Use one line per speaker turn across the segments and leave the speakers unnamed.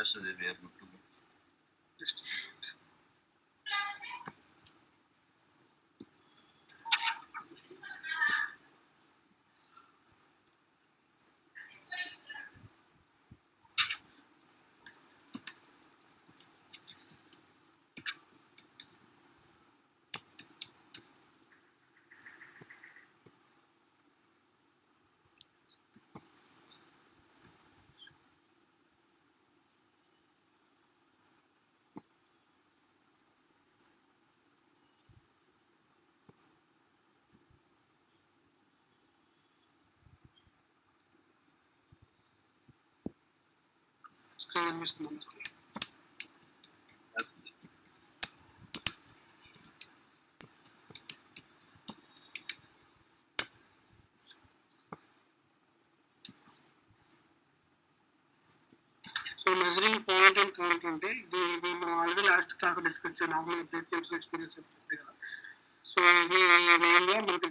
Yes, Sudhir, we are good to go. Just screen కనిపిస్తుంది మనకి. So measuring point and count అంటే ఇది మనం ఆల్రెడీ లాస్ట్ క్లాస్ డిస్కస్ చేయాలి ఎక్స్పీరియన్స్ చెప్పే కదా. సో ఇది మెయిన్గా మనకి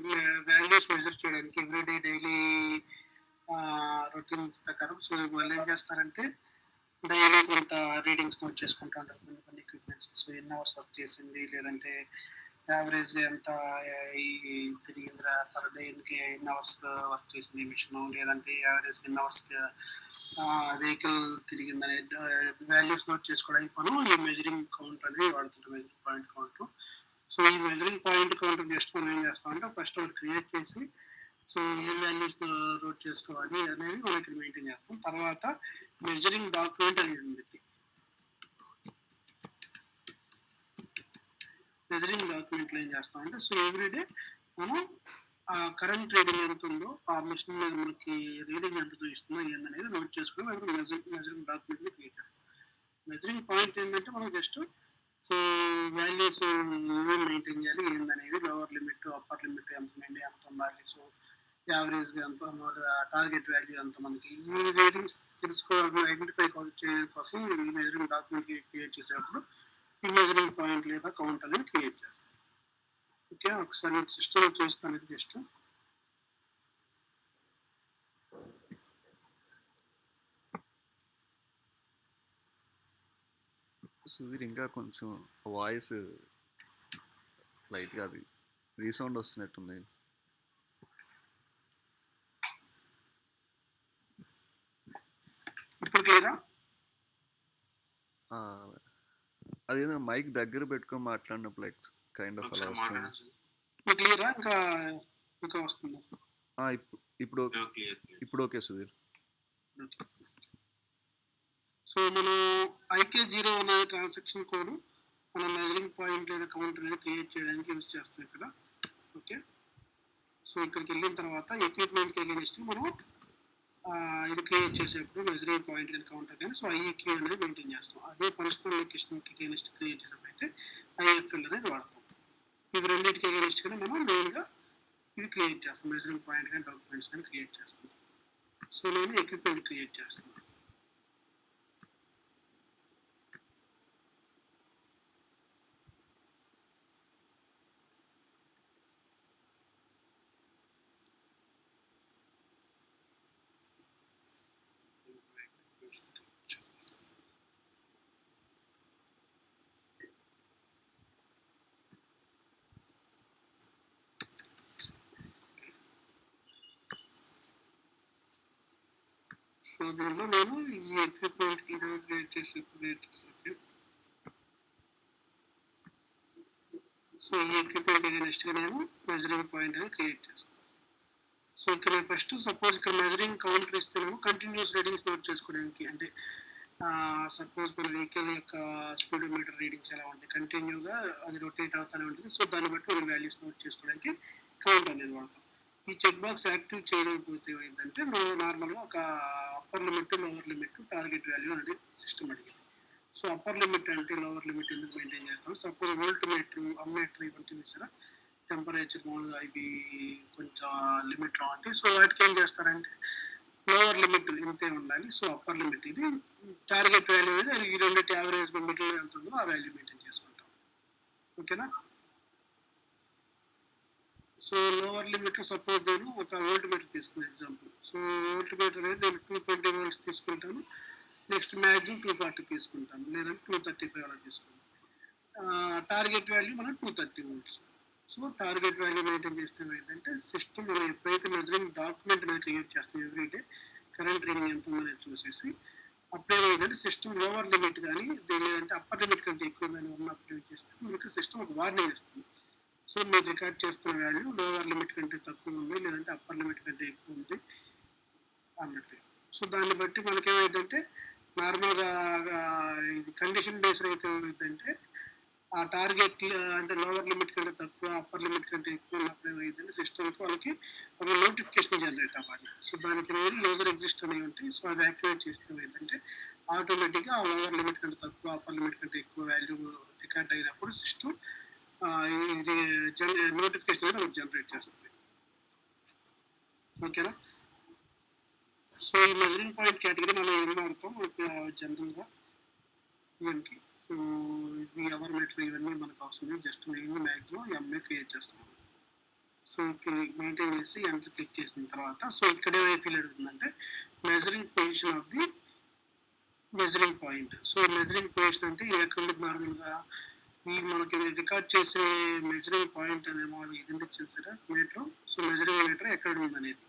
వాల్యూస్ మెజర్ చేయడానికి ఎవ్రీడే డైలీ రొటీన్ ప్రకారం. సో వాళ్ళు ఏం చేస్తారంటే డైలీ కొంత రీడింగ్స్ నోట్ చేసుకుంటూ ఉంటారు కొన్ని కొన్ని ఎక్విప్మెంట్స్. సో ఎన్ని అవర్స్ వర్క్ చేసింది, లేదంటే యావరేజ్గా ఎంత తిరిగిందిరా పర్ డేకి, ఎన్ని అవర్స్ వర్క్ చేసింది మిషన్, లేదంటే యావరేజ్గా ఎన్ని అవర్స్కి వెహికల్ తిరిగిందనే వాల్యూస్ నోట్ చేసుకోవడానికి మనం ఈ మెజరింగ్ కౌంట్ అనేది వాడుతుంటాం, మెజరింగ్ పాయింట్ కౌంట్. సో ఈ మెజరింగ్ పాయింట్ కౌంట్ జస్ట్ మనం ఏం చేస్తామంటే ఫస్ట్ ఒకటి క్రియేట్ చేసి సో ఏ వాల్యూస్ నోట్ చేసుకోవాలి అనేది మనం ఇక్కడ మెయింటైన్ చేస్తాం. తర్వాత మెజరింగ్ డాక్యుమెంట్ అనేది ఉంటుంది. మెజరింగ్ డాక్యుమెంట్లో ఏం చేస్తామంటే సో ఎవ్రీడే మనం కరెంట్ రీడింగ్ ఎంత ఉందో ఆ మిషన్ మీద మనకి రీడింగ్ ఎంత చూపిస్తుందో ఏందనేది నోట్ చేసుకుని మెజరింగ్ డాక్యుమెంట్ని క్రియేట్ చేస్తాం. మెజరింగ్ పాయింట్ ఏంటంటే మనం జస్ట్ సో వాల్యూస్ ఏమేమి మెయింటైన్ చేయాలి ఏందనేది, లోవర్ లిమిట్ అప్పర్ లిమిట్ ఎంత ఉండాలి, సో యావరేజ్గా ఎంత, టార్గెట్ వాల్యూ ఎంత, మనకి ఈ రేటింగ్స్ తెలుసుకోవడం ఐడెంటిఫై చేయడం కోసం ఈ మెజరింగ్ డాక్యుమెంట్ క్రియేట్ చేసేటప్పుడు ఈ మెజరింగ్ పాయింట్ లేదా కౌంట్ అనేది క్రియేట్ చేస్తాం. ఓకే, ఒకసారి సిస్టమ్ చేస్తాను ఇది జస్ట్.
సుధీర్ ఇంకా కొంచెం వాయిస్ లైట్గా అది రీసౌండ్ వస్తున్నట్టుంది.
ఇప్పుడు క్లియరా?
అదేదో మైక్ దగ్గర పెట్టుకొని మాట్లాడినప్పుడు లైక్ కైండ్ ఆఫ్ అలా వస్తుంది.
క్లియరా? ఇంకా వస్తుంది.
ఇప్పుడు ఓకే సుధీర్.
సో మనం IK0 అనే ట్రాన్సాక్షన్ కోడ్ మనం మెజరింగ్ పాయింట్ లేదా కౌంట్ అనేది క్రియేట్ చేయడానికి యూజ్ చేస్తాం ఇక్కడ. ఓకే, సో ఇక్కడికి వెళ్ళిన తర్వాత ఎక్విప్మెంట్కి అగైనెస్ట్ మనం ఇది క్రియేట్ చేసేప్పుడు మెజరింగ్ పాయింట్ కానీ కౌంటర్ కానీ సో IEQ అనేది మెయింటైన్ చేస్తాం. అదే ఫంక్షనల్ లొకేషన్కి అగైనెస్ట్ క్రియేట్ చేసేప్పుడు అయితే IFL అనేది వాడతాం. ఇవి రెండింటికి అగైనెస్ట్ కానీ మనం మెయిన్గా ఇది క్రియేట్ చేస్తాం, మెజరింగ్ పాయింట్ కానీ డాక్యుమెంట్స్ కానీ క్రియేట్ చేస్తాం. సో నేను ఎక్విప్మెంట్ క్రియేట్ చేస్తాను. సో దీనిలో నేను ఈ ఎక్విప్మెంట్కి ఇది క్రియేట్ చేసి సో ఈ ఎక్విప్మెంట్ అగైనెస్ట్గా నేను మెజరింగ్ పాయింట్ అనేది క్రియేట్ చేస్తాను. సో ఇక్కడ ఫస్ట్ సపోజ్ ఇక్కడ మెజరింగ్ కౌంటర్ ఇస్తున్నాము కంటిన్యూస్ రీడింగ్స్ నోట్ చేసుకోవడానికి. అంటే సపోజ్ మన వెహికల్ యొక్క స్పీడోమీటర్ రీడింగ్స్ ఎలా ఉంటాయి, కంటిన్యూగా అది రొటేట్ అవుతూనే ఉంటుంది. సో దాన్ని బట్టి మనం వాల్యూస్ నోట్ చేసుకోవడానికి కౌంట్ అనేది వాడతాం. ఈ చెక్ బాక్స్ యాక్టివ్ చేయకపోతే ఏంటంటే నార్మల్గా ఒక upper limit lower limit target value అనేది సిస్టమ్ అడిగింది. సో అప్పర్ లిమిట్ అంటే లోవర్ లిమిట్ ఎందుకు మెయింటైన్ చేస్తాం, సపోజ్ వోల్ట్ మీటర్ అమ్మీటర్ ఇవంటివి ఇస్తారా, టెంపరేచర్ మామూలుగా ఇవి కొంచెం లిమిట్లో ఉంటాయి. సో వాటికి ఏం చేస్తారంటే లోవర్ లిమిట్ ఇంతే ఉండాలి, సో అప్పర్ లిమిట్ ఇది టార్గెట్ వాల్యూ అనేది ఈ రెండింటి యావరేజ్ లిమిట్ ఎంత ఉందో ఆ వాల్యూ మెయింటైన్ చేసుకుంటాం. ఓకేనా? సో లోవర్ లిమిట్ సపోజ్ నేను ఒక వోల్ట్ మీటర్ తీసుకునే ఎగ్జాంపుల్. సో వోల్ట్ మీటర్ అనేది నేను 220 volts తీసుకుంటాను. నెక్స్ట్ మ్యాక్సిమం 240 తీసుకుంటాం, లేదంటే 235 అలా తీసుకుంటాం. టార్గెట్ వాల్యూ మనం 230 volts. So target value maintain చేస్తే ఏంటంటే సిస్టమ్ మనం ఎప్పుడైతే మెజరింగ్ డాక్యుమెంట్ అనేది క్రియేట్ చేస్తాం ఎవ్రీడే కరెంట్ రీడింగ్ ఎంత ఉందనేది చూసేసి అప్పుడేమైందంటే సిస్టమ్ లోవర్ లిమిట్ కానీ లేదంటే అప్పర్ లిమిట్ కంటే ఎక్కువ కానీ ఉన్నప్పుడు ఏం చేస్తే మనకి సిస్టమ్ ఒక వార్నింగ్ ఇస్తుంది. సో మీరు రికార్డ్ చేస్తున్న వాల్యూ లోవర్ లిమిట్ కంటే తక్కువ ఉంది, లేదంటే అప్పర్ లిమిట్ కంటే ఎక్కువ ఉంది అన్నట్లు. సో దాన్ని బట్టి మనకి ఏమైందంటే నార్మల్గా ఇది కండిషన్ బేస్డ్ అయితే ఏమైందంటే ఆ టార్గెట్ అంటే లోవర్ లిమిట్ కంటే తక్కువ అప్పర్ లిమిట్ కంటే ఎక్కువ ఉన్నప్పుడు ఏమైందంటే సిస్టమ్కి వాళ్ళకి ఒక నోటిఫికేషన్ జనరేట్ అవ్వాలి. సో దానికి యూజర్ ఎగ్జిస్ట్ అనేవి ఉంటాయి. సో అది యాక్టివేట్ చేస్తే ఏంటంటే ఆటోమేటిక్గా ఆ లోవర్ లిమిట్ కంటే తక్కువ అప్పర్ లిమిట్ కంటే ఎక్కువ వాల్యూ రికార్డ్ అయినప్పుడు సిస్టమ్ ఇది నోటిఫికేషన్ అనేది మనకు జనరేట్ చేస్తుంది. ఓకేనా. సో ఈ మెజరింగ్ పాయింట్ కేటగిరీ మనం ఏం వాడతాం జనరల్గా దీనికి ఇది ఎవర్ మీటర్ ఇవన్నీ మనకు అవసరం. జస్ట్ మేము మ్యాక్సిమం ఎంఏ క్రియేట్ చేస్తాం. సో మెయింటైన్ చేసి ఎంటర్ క్లిక్ చేసిన తర్వాత సో ఇక్కడ ఏ ఫీల్ అవుతుందంటే measuring position of the measuring point. So measuring position అంటే ఎక్కడ నార్మల్గా ఈ మనకి రికార్డ్ చేసే మెజరింగ్ పాయింట్ అనేమో ఇది ఇచ్చేసారా మీటర్. సో మెజరింగ్ మీటర్ ఎక్కడ ఉందనేది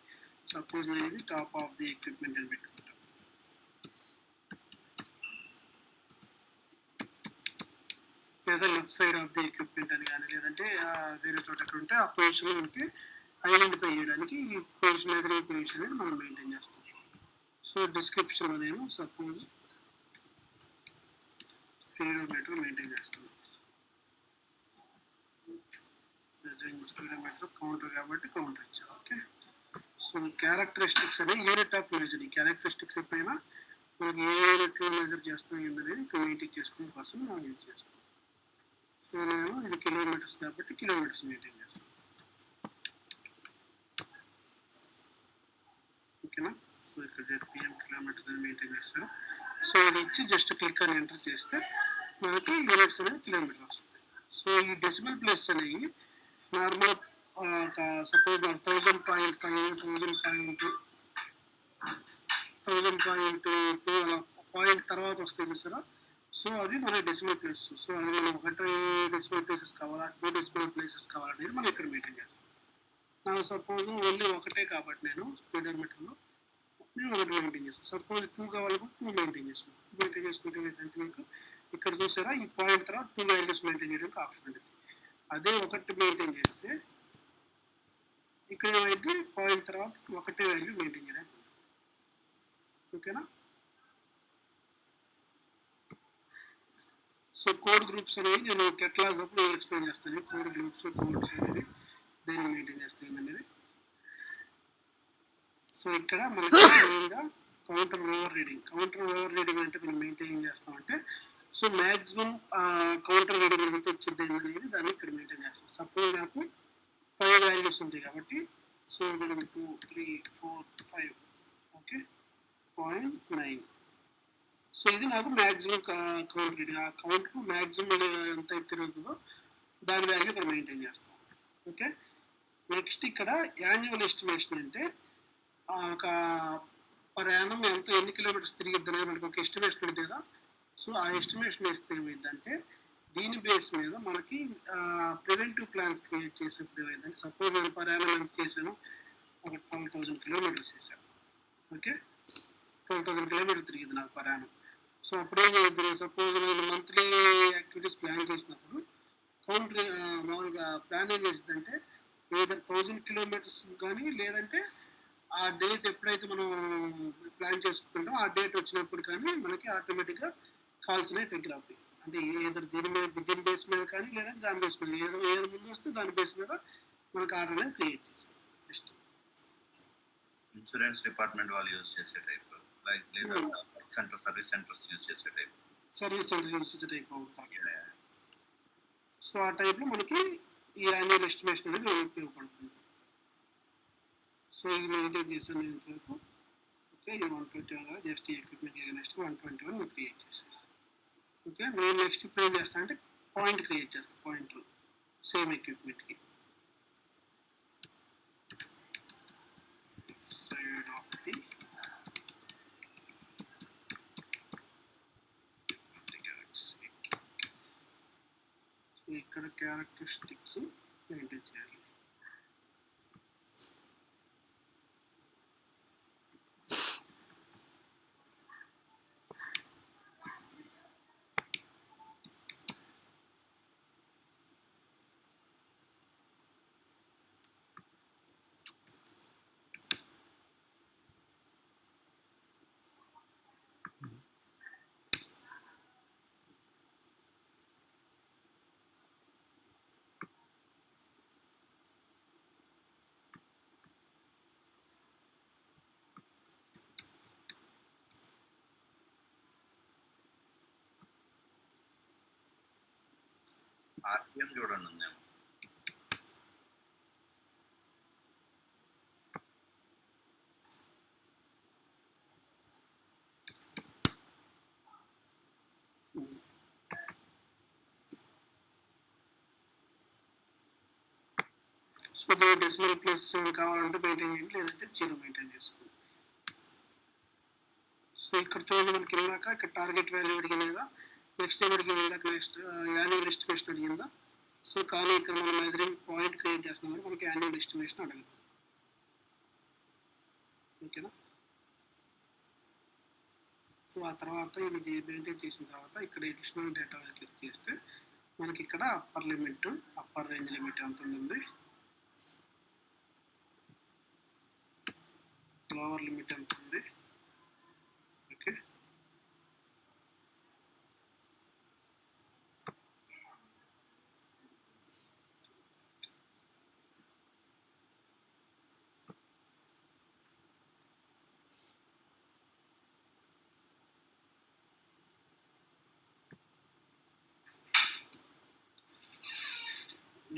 సపోజ్ నేను ఇది టాప్ ఆఫ్ ది ఎక్విప్మెంట్ అని పెట్టుకుంటాను, లేదా left side of the equipment అని కానీ లేదంటే వేరే చోట ఎక్కడ ఉంటే ఆ పొజిషన్ మనకి ఐడెంటిఫై చేయడానికి ఈ పొజిషన్ మెజరింగ్ పొజిషన్ అనేది మనం మెయింటైన్ చేస్తాం. సో డిస్క్రిప్షన్లో నేను సపోజ్ స్పీడోమీటర్ మెయింటైన్ చేస్తాను. స్పీడోమీటర్ కౌంటర్ కాబట్టి కౌంటర్ ఇచ్చా. ఓకే. సో క్యారెక్టరిస్టిక్స్ అనే యూనిట్ ఆఫ్ మెజర్. ఈ క్యారెక్టరిస్టిక్స్ ఎప్పుడైనా మనకి ఏ యూనిట్లో మెజర్ చేస్తాం ఏంటనేది ఇక్కడ మెయింటైన్ చేసుకునే కోసం మనం ఇది చేస్తాం. సో నేను ఇది కిలోమీటర్స్ కాబట్టి కిలోమీటర్స్ మెయింటైన్ చేస్తాను. ఓకేనా. సో ఇక్కడ పిఎం కిలోమీటర్స్ మెయింటైన్ చేస్తాను. సో ఇది ఇచ్చి జస్ట్ క్లిక్ అని ఎంటర్ చేస్తే మనకి యూనిట్స్ అనేది కిలోమీటర్ వస్తుంది. సో ఈ డెసిమల్ ప్లేస్ అనేవి నార్మల్ సపోజ్ 1000.2 అలా పాయింట్ తర్వాత వస్తాయి చూసారా. సో అవి మన డెసిమల్ ప్లేస్. సో అది మనం 1 డెసిమల్ ప్లేసెస్ కావాలా 2 డెసిమల్ ప్లేసెస్ కావాలనేది మనం ఇక్కడ మెయింటైన్ చేస్తాం. నాకు సపోజ్ ఓన్లీ ఒకటే కాబట్టి నేను స్పీడోమీటర్లో నేను ఒకటి మెయింటైన్ చేస్తాను. సపోజ్ 2 కావాలనుకుంటే 2 మెయింటైన్ చేసుకుంటాను. మెయింటైన్ చేసుకుంటే ఏంటంటే మీకు ఇక్కడ చూసారా ఈ పాయింట్ తర్వాత 2 వాల్యూస్ మెయింటైన్ చేయడానికి ఆప్షన్ ఉంటుంది. అదే ఒకటి మెయింటైన్ చేస్తే ఇక్కడ ఏమైతే పాయింట్ తర్వాత ఒకటే వాల్యూ మెయింటైన్ చేయడానికి. ఓకేనా. సో కోడ్ గ్రూప్స్ అనేవి నేను కెట్లాగ్ అప్పుడు ఎక్స్ప్లెయిన్ చేస్తాను. కోడ్ గ్రూప్స్ కోడ్స్ అనేవి దేన్ని మెయింటైన్ చేస్తాయి అనేది. సో ఇక్కడ మనకి మెయిన్గా కౌంటర్ ఓవర్ రీడింగ్ అంటే మనం మెయింటైన్ చేస్తామంటే సో మ్యాక్సిమం కౌంటర్ రీడింగ్ ఎంత వచ్చింది అనేది దాన్ని ఇక్కడ మెయింటైన్ చేస్తాం. సపోజ్ నాకు 5 వాల్యూస్ ఉంటాయి కాబట్టి సో 1 2 3 4 5 ఓకే 0.9. సో ఇది నాకు మ్యాక్సిమం కౌంటర్ రీడింగ్. ఆ కౌంటర్ మ్యాక్సిమం ఎంత తిరుగుతుందో దాని వాల్యూ ఇక్కడ మెయింటైన్ చేస్తాం. ఓకే. నెక్స్ట్ ఇక్కడ యాన్యువల్ ఎస్టిమేషన్ అంటే ఒక పర్ యానం ఎన్ని కిలోమీటర్స్ తిరిగిద్ది అనేది మనకు ఒక ఎస్టిమేషన్ ఉంటుంది కదా. సో ఆ ఎస్టిమేషన్ వేస్తే ఏమైందంటే దీని బేస్ మీద మనకి ప్రివెంటివ్ ప్లాన్స్ క్రియేట్ చేసేప్పుడు ఏమైందంటే సపోజ్ నేను పర్ యానం ఎంత చేశాను ఒక 12,000 కిలోమీటర్స్ చేశాను. ఓకే 12,000 కిలోమీటర్ తిరిగింది నాకు పర్ యానం. సో అప్పుడు ఏం జరుగుతుంది సపోజ్ నేను మంత్లీ యాక్టివిటీస్ ప్లాన్ చేసినప్పుడు కౌంటర్ మామూలుగా ప్లాన్ ఏం చేసిందంటే ఏదర్ 1000 కిలోమీటర్స్ కానీ లేదంటే ఆ డేట్ ఎప్పుడైతే మనం ప్లాన్ చేసుకుంటామో ఆ డేట్ వచ్చినప్పుడు కానీ మనకి ఆటోమేటిక్గా కాల్స్ అనేవి ట్రిగ్గర్ అవుతాయి. అంటే ఏదో దీని బేస్ మీద కానీ లేదంటే దాని బేస్ మీద ఏదో ముందు వస్తే దాని బేస్ మీద మనకు ఆర్డర్ అనేది క్రియేట్ చేస్తాం. నెక్స్ట్
ఇన్సూరెన్స్ డిపార్ట్మెంట్ వాళ్ళు యూజ్ చేసే టైప్ లైక్ లేదా సర్వీస్ సెంటర్స్ యూజ్ చేసే టైప్ అవుతుంది.
సో ఆ టైప్లో మనకి ఈ యాన్యువల్ ఎస్టిమేషన్ అనేది ఉపయోగపడుతుంది. సో ఇది మెయింటైన్ చేశాను నేను ఇంతవరకు. ఓకే ఇది 121 కదా జస్ట్ ఎక్విప్మెంట్ నెక్స్ట్ 121 నేను క్రియేట్ చేశాను. ఓకే నేను నెక్స్ట్ ఇప్పుడు ఏం చేస్తాను అంటే పాయింట్ క్రియేట్ చేస్తాను. పాయింట్లు సేమ్ ఎక్విప్మెంట్కి side of the characteristics maintain చేయాలి.
ఆర్పిఎం చూడండి ఉందేమో.
సో దీని డెసిమల్ ప్లస్ కావాలంటే మెయింటైన్ చేయండి, లేదంటే 0 మెయింటైన్ చేసుకోండి. సో ఇక్కడ చూడండి మనకి ఇందాక ఇక్కడ టార్గెట్ వాల్యూ అడిగినదా, నెక్స్ట్ ఏం అడిగింది, ఇందాక నెక్స్ట్ యాన్యువల్ ఎస్టిమేషన్ అడిగిందా. సో కానీ ఇక్కడ మనం మెజరింగ్ పాయింట్ క్రియేట్ చేస్తున్నాం కాబట్టి మనకి యాన్యువల్ ఎస్టిమేషన్ అడగదు. ఓకేనా. సో ఆ తర్వాత ఇది మెయింటైన్ చేసిన తర్వాత ఇక్కడ ఎడిషనల్ డేటా క్లిక్ చేస్తే మనకి ఇక్కడ upper limit, upper range limit ఎంత ఉంటుంది, లోవర్ లిమిట్ ఎంత ఉంది. ఓకే.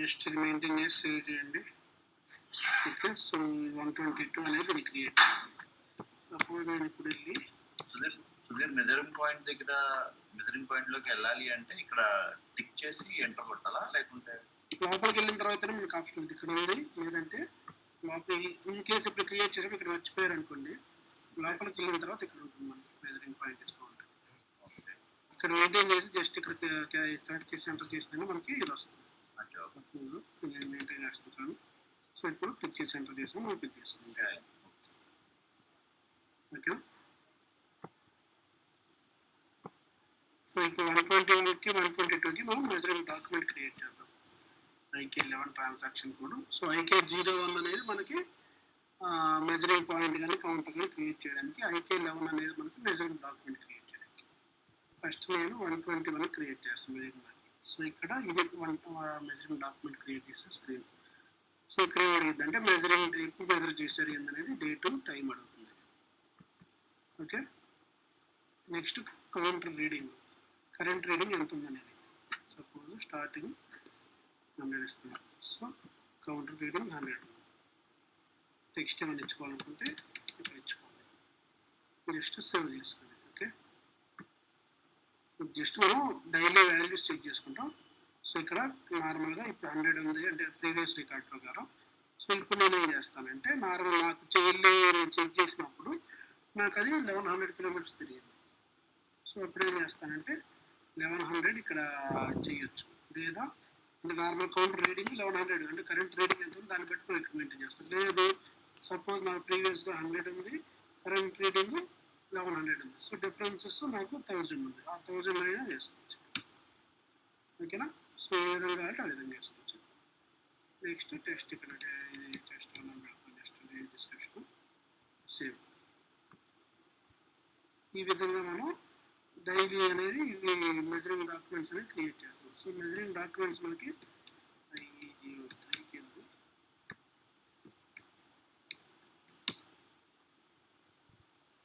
జస్ట్ ఇది మెయింటైన్ చేసి సేవ్ చేయండి. ఓకే. సో 122 అనేది క్రియేట్. సపోజ్ నేను ఇప్పుడు వెళ్ళి
సుధీర్ మెజరింగ్ పాయింట్ దగ్గర మెజరింగ్ పాయింట్ లోకి వెళ్ళాలి అంటే ఇక్కడ టిక్ చేసి ఎంటర్ కొట్టాలా, లేకుంటే
లోపలికి వెళ్ళిన తర్వాతనే మనకు ఆప్షన్ ఉంది, ఇక్కడ ఉంది. లేదంటే లోపల ఇన్ కేసు ఇప్పుడు క్రియేట్ చేసినప్పుడు ఇక్కడ మర్చిపోయారు అనుకోండి, లోపలికి వెళ్ళిన తర్వాత ఇక్కడ ఉంటుంది మనకి మెజరింగ్ పాయింట్ డిస్కౌంట్. ఇక్కడ మెయింటైన్ చేసి జస్ట్ ఇక్కడ సెలెక్ట్ చేసి ఎంటర్ చేస్తేనే మనకి ఇది వస్తుంది. నేను మెయింటైన్ చేస్తున్నాను. సో ఇప్పుడు క్లిక్ చేసి ఎంటర్ చేసాను, మనకి ఇది తీసుకుంది. ఓకే. సో ఇప్పుడు 121కి 122కి మనం మెజరింగ్ డాక్యుమెంట్ క్రియేట్ చేద్దాం. IK11 transaction code. So IK01 అనేది మనకి మెజరింగ్ పాయింట్ కానీ కౌంటర్ కానీ క్రియేట్ చేయడానికి, IK11 అనేది మనకి మెజరింగ్ డాక్యుమెంట్ క్రియేట్ చేయడానికి. ఫస్ట్ నేను 121 క్రియేట్ చేస్తాను మెజరింగ్. సో ఇక్కడ ఇది మెజరింగ్ డాక్యుమెంట్ క్రియేట్ చేసే స్క్రీన్. సో ఇక్కడ ఏం అడిగింది అంటే మెజరింగ్ ఎప్పుడు మెజర్ చేశారు ఏందనేది డేటు టైం అడుగుతుంది. Okay. Next counter reading, current reading ఎంత ఉందనేది. సపోజ్ స్టార్టింగ్ 100 ఇస్తున్నాం. సో కౌంటర్ రీడింగ్ 100 ఉంది. టెక్స్ట్ ఏమైనా ఇచ్చుకోవాలనుకుంటే ఇక్కడ ఇచ్చుకోండి, జస్ట్ సేవ్ చేసుకోండి. ఓకే. జస్ట్ మనం డైలీ వాల్యూస్ చెక్ చేసుకుంటాం. సో ఇక్కడ నార్మల్గా ఇప్పుడు 100 ఉంది అంటే ప్రీవియస్ రికార్డ్ ప్రకారం. సో ఇప్పుడు నేను ఏం చేస్తానంటే నార్మల్ నాకు నేను చెక్ చేసినప్పుడు నాకు అది 1100 కిలోమీటర్స్ తిరిగింది. సో అప్పుడు ఏం చేస్తానంటే 1100 ఇక్కడ చేయొచ్చు, లేదా అంటే నార్మల్ కౌంటర్ రీడింగ్ 1100 అంటే కరెంట్ రీడింగ్ ఎంత ఉంది దాన్ని బట్టి మనం ఇక్కడ మెయింటైన్ చేస్తాం. లేదు సపోజ్ నాకు ప్రీవియస్గా 100 ఉంది, కరెంట్ రీడింగ్ 1100 ఉంది. సో డిఫరెన్సెస్ నాకు 1000 ఉంది, ఆ 1000 అయినా చేసుకోవచ్చు. ఓకేనా. సో ఏ విధంగా అంటే ఆ విధంగా చేసుకోవచ్చు. నెక్స్ట్ టెస్ట్ ఇక్కడ ఇది టెస్ట్ జస్ట్ డిస్క్రిప్షన్ సేవ్. ఈ విధంగా మనం డైలీ అనేది ఇవి మెజరింగ్ డాక్యుమెంట్స్ అనేది క్రియేట్ చేస్తాం. సో మెజరింగ్ డాక్యుమెంట్స్ మనకి 03కి ఉంది.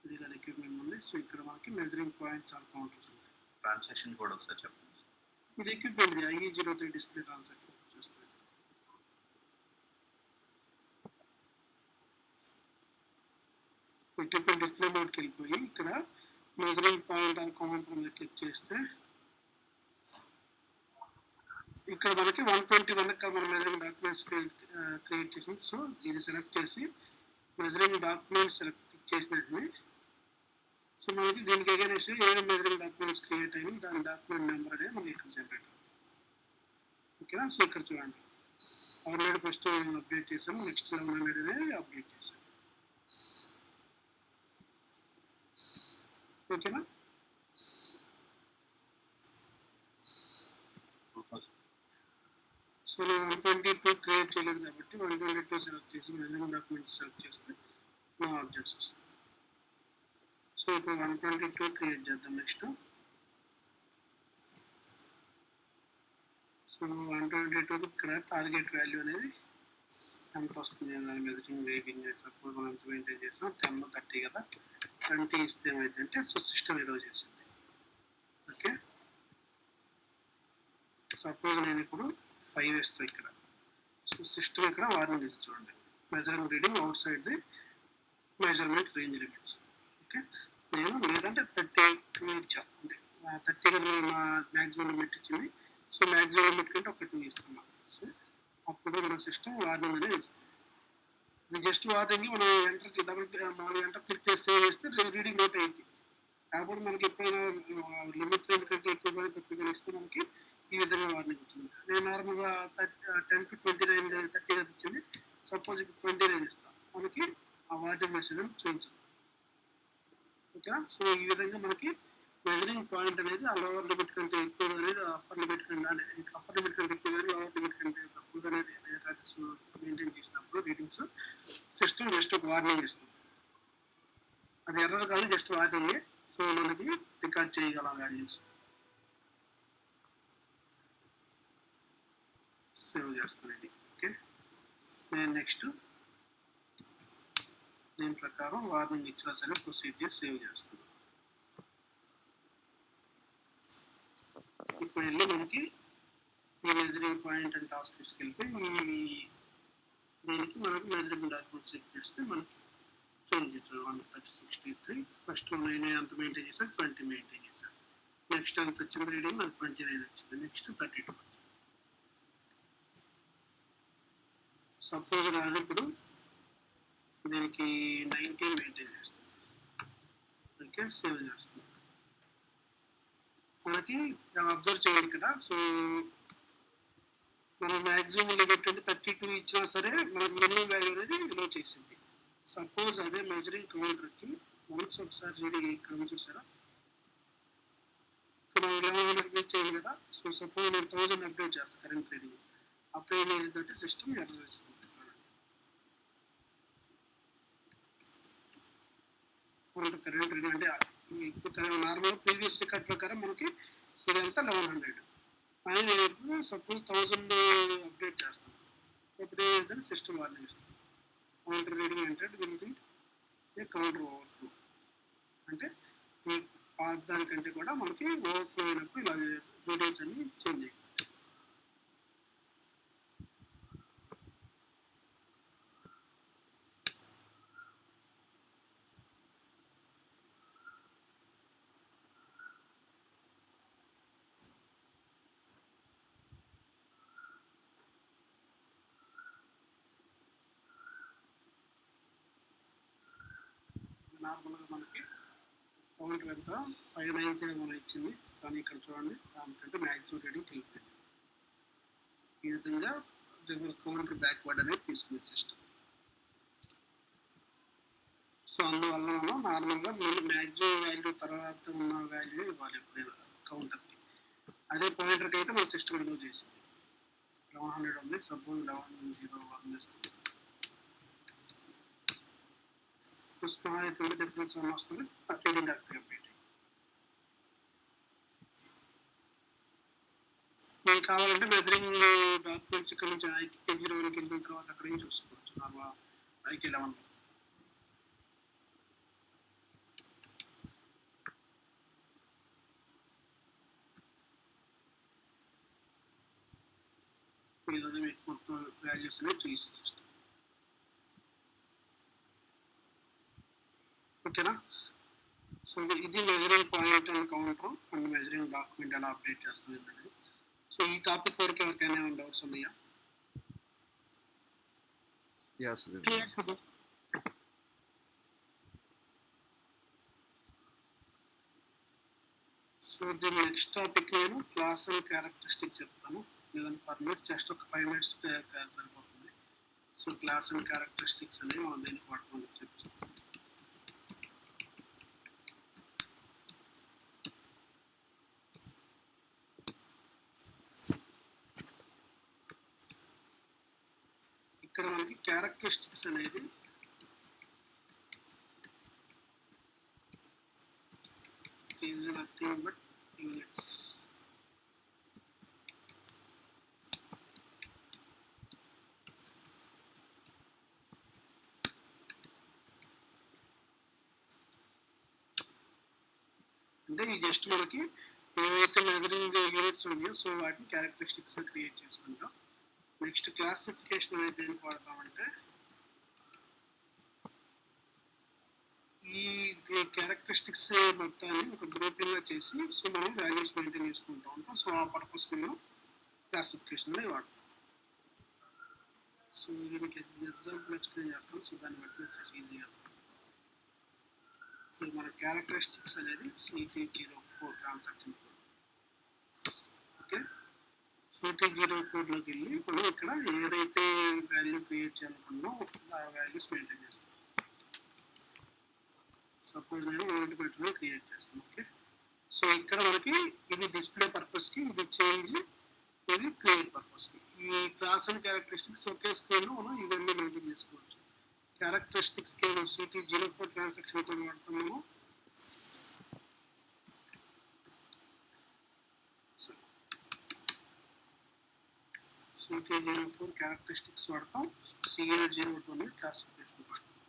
ఇది కదా ఎక్విప్మెంట్ ఉంది. సో ఇక్కడ మనకి మెజరింగ్ పాయింట్స్ అండ్ కౌంటర్స్ ఉంటాయి.
ట్రాన్సాక్షన్ కోడ్ ఒకసారి చెప్పండి.
ఇది ఎక్విప్మెంట్ IE03 డిస్ప్లే ట్రాన్సాక్షన్ చూస్తుంది. ఎక్విప్మెంట్ డిస్ప్లే మోడ్కి వెళ్ళిపోయి ఇక్కడ మెజరింగ్ పాయింట్ అండ్ కౌంటర్ మీద క్లిక్ చేస్తే ఇక్కడ మనకి 121 మన మెజరింగ్ డాక్యుమెంట్స్ క్రియేట్ చేసింది. సో ఇది సెలెక్ట్ చేసి మెజరింగ్ డాక్యుమెంట్స్ సెలెక్ట్ చేసిన వెంటనే సో మనకి దీనికి అగైనెస్ట్ ఏ మెజరింగ్ డాక్యుమెంట్స్ క్రియేట్ అయినాయి దాని డాక్యుమెంట్ నెంబర్ అనేది మనకి ఇక్కడ జనరేట్ అవుతుంది. ఓకేనా. సో ఇక్కడ చూడండి ఆల్రెడీ ఫస్ట్ అప్డేట్ చేసాము, నెక్స్ట్ 1100 అనేది అప్డేట్ చేసాము. ఓకేనా. సో నేను 122 క్రియేట్ చేయలేదు కాబట్టి 122 సెలెక్ట్ చేసి మెజరింగ్ డాక్యుమెంట్ సెలెక్ట్ చేస్తే నా ఆబ్జెక్ట్స్ వస్తాయి. సో ఇప్పుడు 122 క్రియేట్ చేద్దాం నెక్స్ట్. సో 122 ఇక్కడ టార్గెట్ వాల్యూ అనేది ఎంత వస్తుంది దాని మెజరింగ్ రేటింగ్. సపోజ్ మనం ఎంత మెయింటైన్ చేస్తాం 10 30 కదా, 20 ఇస్తే ఏమైందంటే సో సిస్టమ్ ఈరోజు చేసింది. ఓకే. సపోజ్ నేను ఇప్పుడు 5 ఇస్తాను ఇక్కడ. సో సిస్టమ్ ఇక్కడ వార్నింగ్ ఇస్తుంది చూడండి, measuring reading out side the measurement range limits. Okay. నేను లేదంటే 30 ఇచ్చా, అంటే 30 కదా మా మ్యాక్సిమం లిమిట్ ఇచ్చింది. సో మ్యాక్సిమం లిమిట్ కంటే ఒక 2 ఇస్తున్నాం. సో అప్పుడు మన సిస్టమ్ వార్నింగ్ అనేది ఇస్తుంది. ఇది జస్ట్ వార్నింగ్ మనం ఎంటర్ క్లిక్ చేసి సేవ్ చేస్తే రీడింగ్ నోట్ అయింది. కాకపోతే మనకి ఎప్పుడైనా లిమిట్ రేంజ్ కంటే ఎక్కువ కానీ తక్కువ కానీ ఇస్తే మనకి ఈ విధంగా వార్నింగ్ వచ్చింది. నేను నార్మల్గా 10 to 29 30 కదా ఇచ్చింది. సపోజ్ ఇప్పుడు 29 ఇస్తాను, మనకి ఆ వార్నింగ్ మెసేజ్ అని చూపించదు. ఓకేనా. సో ఈ విధంగా మనకి మెజరింగ్ పాయింట్ అనేది ఆ లోవర్ లిమిట్ కంటే ఎక్కువ కానీ అప్పర్ లిమిట్ కంటే, అంటే అప్పర్ లిమిట్ కంటే ఎక్కువ కానీ లోవర్ లిమిట్ కంటే తక్కువ కానీ రికార్డ్స్ మెయింటైన్ చేసినప్పుడు రీడింగ్స్ సిస్టమ్ జస్ట్ ఒక వార్నింగ్ ఇస్తుంది. అది ఎర్రర్ కాదు, జస్ట్ వార్నింగే. సో మనకి రికార్డ్ చేయగల వాల్యూస్ సేవ్ చేస్తుంది ఇది. ఓకే. నేను నెక్స్ట్ దీని ప్రకారం వార్నింగ్ ఇచ్చినా సరే ప్రొసీడ్ చేసి సేవ్ చేస్తుంది. ఇప్పుడు వెళ్ళి మనకి ఈ మెజరింగ్ పాయింట్ అండ్ టాస్క్ లిస్ట్కి వెళ్ళిపోయి దీనికి మనకి మెజరింగ్ డాక్యుమెంట్ చెక్ చేస్తే మనకి చేంజ్ చేస్తాం. 13063 ఫస్ట్ నేను ఎంత మెయింటైన్ చేశాను 20 మెయింటైన్ చేశాను. నెక్స్ట్ ఎంత వచ్చింది రీడింగ్, నాకు 29 వచ్చింది. నెక్స్ట్ 32 వచ్చింది. సపోజ్ నేను ఇప్పుడు దీనికి 19 మెయింటైన్ చేస్తాను. ఓకే. సేవ్ చేస్తాను. మనకి అబ్జర్వ్ చేయాలి ఇక్కడ. సో మనం మ్యాక్సిమం లిమిట్ అంటే 32 ఇచ్చినా సరే మనకి మినిమం వాల్యూ అనేది లో చేసింది. సపోజ్ అదే మెజరింగ్ కౌంటర్కి వన్స్ ఒకసారి రీడింగ్ ఇక్కడ చూసారా, ఇక్కడ 1100 రీచ్ చేయాలి కదా. సో సపోజ్ నేను 1000 అప్డేట్ చేస్తాను కరెంట్ రీడింగ్, అప్పుడు ఏం చేసిందంటే సిస్టమ్ ఎర్రర్ ఇస్తుంది. చూడండి కరెంట్ రీడింగ్ అంటే ఇప్పుడు నార్మల్ ప్రీవియస్ రికార్డ్ ప్రకారం మనకి ఇదంతా 1100 అని నేను ఇప్పుడు సపోజ్ 1000 అప్డేట్ చేస్తాను. ఇప్పుడు ఏదంటే సిస్టమ్ వార్నింగ్ ఇస్తుంది. Counter reading entered will be A counter overflow, అంటే ఈ దానికంటే కూడా మనకి ఓవర్ఫ్లో అయినప్పుడు ఇలా రీడింగ్స్ అన్ని చేంజ్ అయిపోతాయి. నార్మల్గా మనకి కౌంటర్ ఎంత 597 మనం ఇచ్చింది, కానీ ఇక్కడ చూడండి దానికంటే మ్యాక్సిమం రీడింగ్ వెళ్ళిపోయింది. ఈ విధంగా కౌంటర్ బ్యాక్వర్డ్ అనేది తీసుకునే సిస్టమ్. సో అందువల్ల మనం నార్మల్గా మ్యాక్సిమం వాల్యూ తర్వాత ఉన్న వాల్యూ ఇవ్వాలి ఎప్పుడైనా కౌంటర్కి. అదే పాయింటర్కి అయితే మన సిస్టమ్ విలువ చేసింది 1100 ఉంది. సపోజ్ 1101 ఇస్తుంది. స్మాల్ అయితే డిఫరెన్స్ ఏమైనా వస్తుంది రీడింగ్ డైరెక్ట్గా అప్డేట్. మీకు కావాలంటే మెజరింగ్ డాక్యుమెంట్స్ ఇక్కడ నుంచి ఐకి 01కి వెళ్ళిన తర్వాత అక్కడ ఏం చూసుకోవచ్చు. నార్మల్ ఐకి 11 ఇదే మీకు మొత్తం వాల్యూస్ అనేది చూపిస్తుంది. ఓకేనా. సో ఇది measuring point and counter and measuring document ఎలా అప్డేట్ చేస్తుంది అనేది. సో ఈ టాపిక్ వరకు ఎవరికైనా ఏమైనా డౌట్స్ ఉన్నాయా? సో దీని నెక్స్ట్ టాపిక్ నేను క్లాస్ అండ్ క్యారెక్టరిస్టిక్స్ చెప్తాను. లేదంటే పర్ మినిట్ జస్ట్ ఒక 5 minutes సరిపోతుంది. సో క్లాస్ అండ్ క్యారెక్టరిస్టిక్స్ అనేవి మనం దేనికి వాడుతుందని చూపిస్తాం. ఇక్కడ మనకి క్యారెక్టరిస్టిక్స్ అనేది ఈజ్ నథింగ్ బట్ యూనిట్స్. అంటే ఈ జస్ట్ మనకి ఏవైతే మెజరింగ్ యూనిట్స్ ఉన్నాయో సో వాటిని క్యారెక్టరిస్టిక్స్ క్రియేట్ చేసుకుంటాం. నెక్స్ట్ క్లాసిఫికేషన్ అనేది దేనికి వాడతామంటే ఈ క్యారెక్టరిస్టిక్స్ మొత్తాన్ని ఒక గ్రూపింగ్గా చేసి సో మనం వాల్యూస్ మెయింటైన్ చేసుకుంటూ ఉంటాం. సో ఆ పర్పస్ మనం క్లాసిఫికేషన్ అనేది వాడతాం. సో దీనికి ఎగ్జాంపుల్ ఎక్స్ప్లెయిన్ చేస్తాం. సో దాన్ని బట్టి ఈజీగా సో మన క్యారెక్టరిస్టిక్స్ అనేది CT04 ట్రాన్సాక్షన్ కోడ్. ఓకే, CT04లోకి వెళ్ళి మనం ఇక్కడ ఏదైతే వాల్యూ క్రియేట్ చేయాలనుకున్నామో ఆ వాల్యూస్ మెయింటైన్ చేస్తాం. సపోజ్ నేను మల్టిప్లికేటర్ క్రియేట్ చేస్తాను. ఓకే, సో ఇక్కడ మనకి ఇది డిస్ప్లే పర్పస్కి, ఇది చేంజ్, ఇది క్రియేట్ పర్పస్కి. ఈ క్లాస్ అండ్ క్యారెక్టరిస్టిక్స్ ఒకే స్క్రీన్లో మనం ఇవన్నీ మెయింటైన్ చేసుకోవచ్చు. క్యారెక్టరిస్టిక్స్కి మనం CT04 ట్రాన్సాక్షన్ కోడ్ వాడతాము. CT04 క్యారెక్టరిస్టిక్స్ వాడతాం. CL02 క్లాసిఫికేషన్ వాడతాం.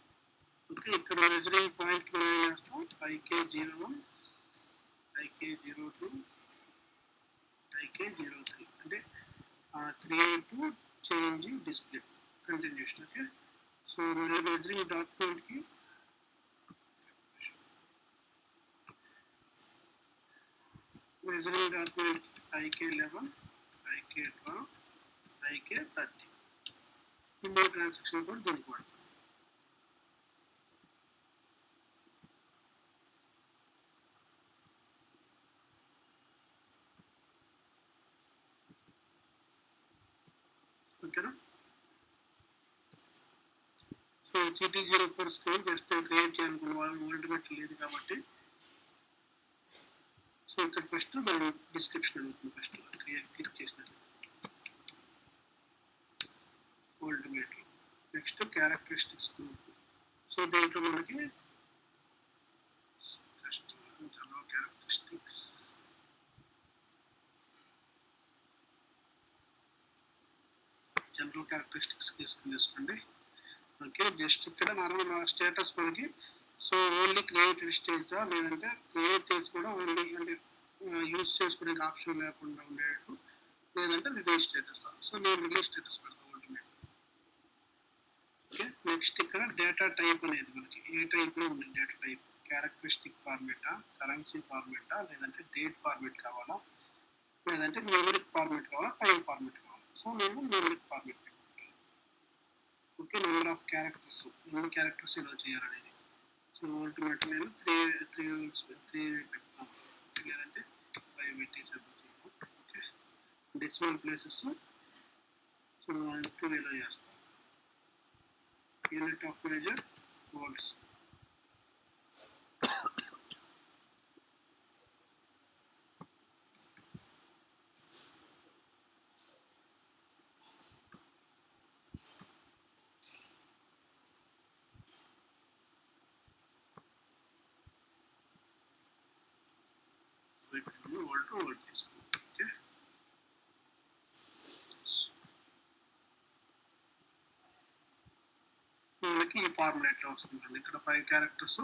ఓకే, ఇక్కడ మెజరింగ్ పాయింట్కి మనం ఏం చేస్తాం, IK01, IK02, IK03 అంటే create, change, display, continuation. Okay, so మన మెజరింగ్ డాక్యుమెంట్కి IK11, IK12, IK30 ఈ 3 ట్రాన్సాక్షన్ కూడా దీనికి వాడతాం. ఓకేనా, so CT04 screen just create చేయాలనుకున్న వాళ్ళు అల్టిమేట్ లేదు కాబట్టి సో ఇక్కడ ఫస్ట్ దాని డిస్క్రిప్షన్ అడుగుతుంది. ఫస్ట్ క్రియేట్ క్లిక్ చేసినది ultimate. Next characteristics group. So దీంట్లో మనకి కస్టమర్ క్యారెక్టరిస్టిక్స్ జనరల్ క్యారెక్టరిస్టిక్స్ తీసుకుని చేసుకోండి. ఓకే, జస్ట్ ఇక్కడ నార్మల్ స్టేటస్ మనకి సో ఓన్లీ క్రియేటెడ్ స్టేజా లేదంటే క్రియేట్ చేసి కూడా ఓన్లీ అంటే యూస్ చేసుకునే ఆప్షన్ లేకుండా ఉండేటట్టు, లేదంటే రిలీజ్ స్టేటస్. సో నేను రిలీజ్ స్టేటస్ పెడతాను అల్టిమేట్. ఓకే, నెక్స్ట్ ఇక్కడ డేటా టైప్ అనేది మనకి ఏ టైప్లో ఉంది డేటా టైప్, క్యారెక్టరిస్టిక్ ఫార్మేటా, కరెన్సీ ఫార్మేటా, లేదంటే డేట్ ఫార్మేట్ కావాలా, లేదంటే న్యూమరిక్ ఫార్మేట్ కావాలా, టైం ఫార్మేట్ కావాలా. సో నేను న్యూమరిక్ ఫార్మేట్ పెట్టుకుంటాను. ఓకే, నెంబర్ ఆఫ్ క్యారెక్టర్స్, ఎన్ని క్యారెక్టర్స్ ఇలా చేయాలనేది. సో అల్టిమేట్ నేను త్రీ పెడతాను, లేదంటే 5 పెట్టేసేద్దాం. ఓకే, డెసిమల్ ప్లేసెస్ సో 2 చేస్తాను. Unit of measure volts. So ఇక్కడ వోల్ట్ తీసుకుంటాం. ఓకే, మనకి ఈ ఫార్ములేట్లో వస్తుంది. ఇక్కడ 5 క్యారెక్టర్స్,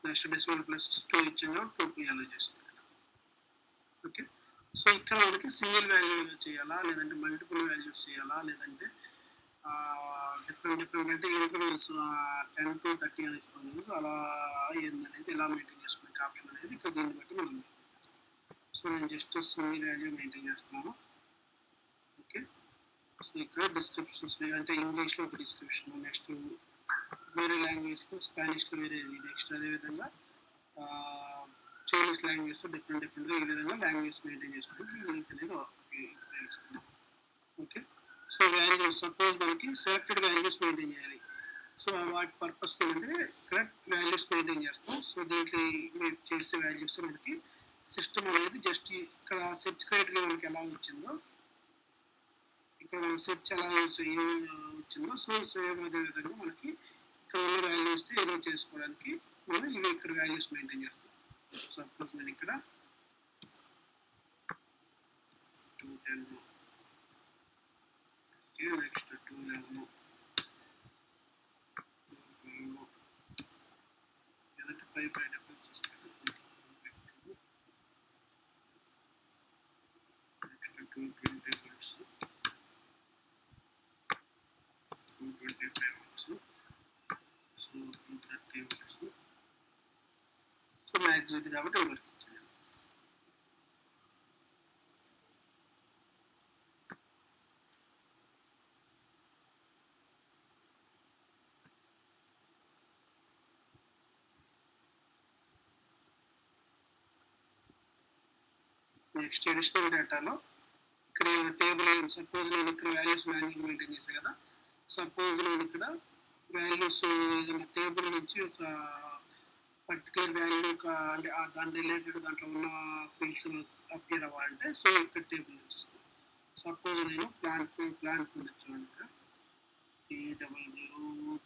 నెక్స్ట్ డెసిమల్ ప్లేసెస్ 2 ఇచ్చిందో 2 అలో చేస్తుంది. ఓకే, సో ఇక్కడ మనకి సింగిల్ వాల్యూ చేయాలా, లేదంటే మల్టిపుల్ వాల్యూస్ చేయాలా, లేదంటే డిఫరెంట్ అంటే ఇంక్రిమెంట్స్ 10 to 30 అని ఇస్తుంది. అలా ఏందనేది ఎలా మెయింటైన్ చేసుకునే ఆప్షన్ అనేది ఇక్కడ దీన్ని బట్టి మనం. సో నేను జస్ట్ సింగిల్ వాల్యూ మెయింటైన్ చేస్తున్నాను. ఓకే, సో ఇక్కడ డిస్క్రిప్షన్స్ అంటే ఇంగ్లీష్లో ఒక డిస్క్రిప్షన్, నెక్స్ట్ వేరే లాంగ్వేజ్లో స్పానిష్లో వేరేది, నెక్స్ట్ అదేవిధంగా చైనీస్ లాంగ్వేజ్తో డిఫరెంట్గా ఈ విధంగా లాంగ్వేజ్ మెయింటైన్ చేసుకోవడానికి లింక్ అనేది ఉపయోగిస్తున్నాను. ఓకే. సో వాల్యూస్ సపోజ్ మనకి సెలెక్టెడ్ వాల్యూస్ మెయింటైన్ చేయాలి. సో వాటి పర్పస్కి ఏంటంటే ఇక్కడ వాల్యూస్ మెయింటైన్ చేస్తాం. సో దీంట్లో మీరు చేసే వాల్యూస్ మనకి సిస్టమ్ అనేది జస్ట్ ఇక్కడ సెర్చ్ క్రైటీరియా మనకి ఎలా వచ్చిందో ఇక్కడ మనం సెర్చ్ ఎలా వచ్చిందో సో సేమ్ అదే విధంగా మనకి ఇక్కడ ఉన్న వాల్యూస్ ఏదో చేసుకోవడానికి మనం ఇవి ఇక్కడ వాల్యూస్ మెయింటైన్ చేస్తాం. సపోజ్ నేను ఇక్కడ 210 నెక్స్ట్ 211 లేదంటే 5 డిఫరెన్స్ ఇస్తాను. Next 220 volts 225 volts so 230 volts so max ఇది కాబట్టి వరకు ఇచ్చాను. నెక్స్ట్ అడిషనల్ డేటాలో ఇక్కడ టేబుల్ సపోజ్ నేను ఇక్కడ వాల్యూస్ మాన్యువల్ మెయింటైన్ చేశాను కదా. సపోజ్ నేను ఇక్కడ వాల్యూస్ ఏదైనా టేబుల్ నుంచి ఒక పర్టికులర్ వాల్యూ ఒక అంటే దాని రిలేటెడ్ దాంట్లో ఉన్న ఫీల్డ్స్ అపియర్ అవ్వాలంటే సో ఇక్కడ టేబుల్ నుంచి ఇస్తాను. సపోజ్ నేను ప్లాంట్ నుంచి చూడండి T00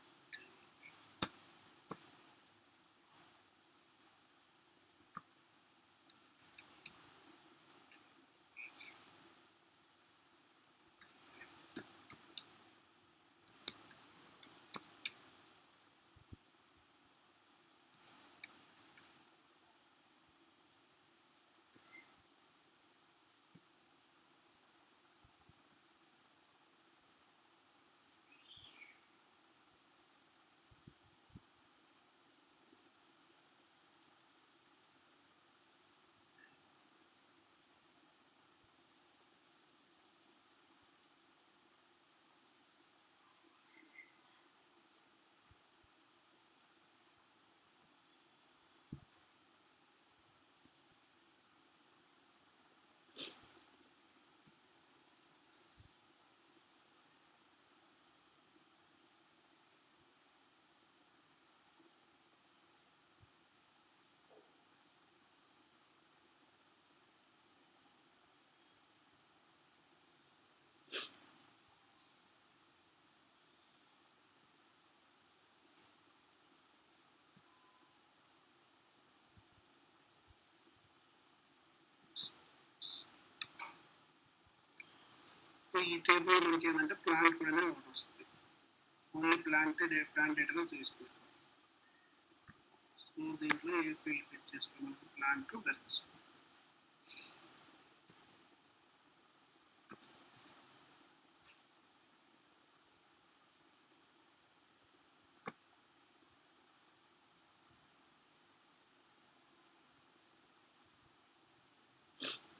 ఈ టేబుల్ మనకి ఏంటంటే ప్లాంట్ కూడా ఒకటి వస్తుంది. ఓన్లీ ప్లాంట్ డేటాగా చూస్తుంది. సో దీంట్లో ఏ ఫీల్డ్ ఫిట్ చేసుకోవాలి మనకి ప్లాంట్ బెల్స్.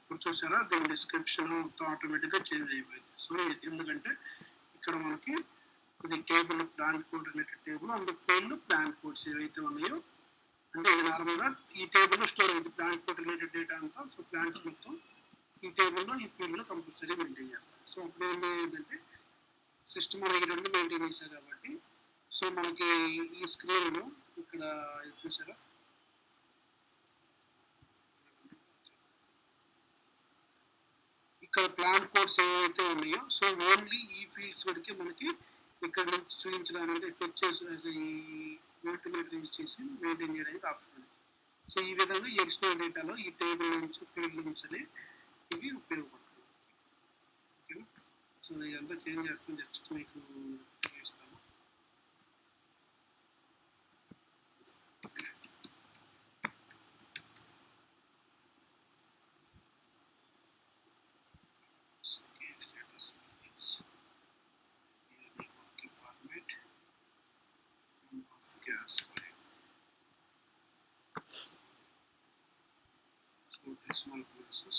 ఇప్పుడు చూసారా దీని డిస్క్రిప్షన్ మొత్తం ఆటోమేటిక్గా చేంజ్ అయిపోయింది. సో ఎందుకంటే ఇక్కడ మనకి ఇది table plant code related table and field plant codes ఏవైతే ఉన్నాయో అంటే ఇది నార్మల్గా ఈ టేబుల్లో స్టోర్ అయింది ప్లాంట్ కోడ్ రిలేటెడ్ డేటా అంతా. సో ప్లాంట్స్ మొత్తం ఈ టేబుల్లో ఈ ఫీల్డ్లో కంపల్సరీ మెయింటైన్ చేస్తాం. సో అప్పుడు ఏమైందంటే సిస్టమ్ మనకి రెండు మెయింటైన్ చేశారు కాబట్టి సో మనకి ఈ స్క్రీన్లో ఇక్కడ ఇది చూసారా ఇక్కడ ప్లాంట్ కోడ్స్ ఏవైతే ఉన్నాయో సో ఓన్లీ ఈ ఫీల్డ్స్ వరకే మనకి ఇక్కడ నుంచి చూపించడానికి ఫెచ్ చేసి ఈ మల్టీమీటర్ యూజ్ చేసి మెయింటైన్ చేయడానికి ఆప్షన్ ఉంది. సో ఈ విధంగా ఎడిషనల్ డేటాలో ఈ టేబుల్ నుంచి ఫీల్డ్ నుంచి అని ఇవి ఉపయోగపడుతుంది. ఓకేనా. సో ఇదంతా చేంజ్ చేస్తాను జస్ట్ మీకు చూపిస్తాను. Decimal places.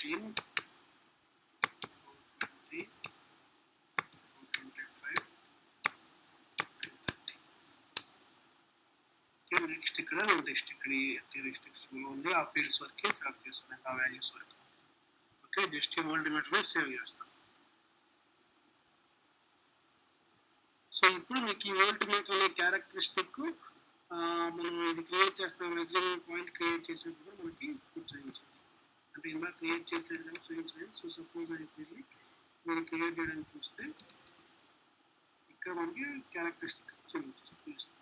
15, 20, 25, 30. ఓకే, నెక్స్ట్ ఇక్కడ నెక్స్ట్ ఇక్కడ రిస్ట్రిక్షన్ ఉంది, ఆ ఫీల్డ్స్ వరకే సెలెక్ట్ చేసుకున్నాను, ఆ వాల్యూస్ వరకు. ఓకే, జస్ట్ ఈ వోల్ట్ మీటర్ సేవ్ చేస్తాం. సో ఇప్పుడు మీకు ఈ వోల్ట్ మీటర్ అనే క్యారెక్టరిస్టిక్ మనం ఇది క్రియేట్ చేస్తాం, మెజరింగ్ పాయింట్ క్రియేట్ చేసినప్పుడు మనకి చూపించింది. అంటే ఇందాక క్రియేట్ చేసేది కానీ చూపించలేదు. సో సపోజ్ అయిపోయి మీరు క్రియేట్ చేయడానికి చూస్తే ఇక్కడ మనకి క్యారెక్టరిస్టిక్స్ చూపిస్తుంది.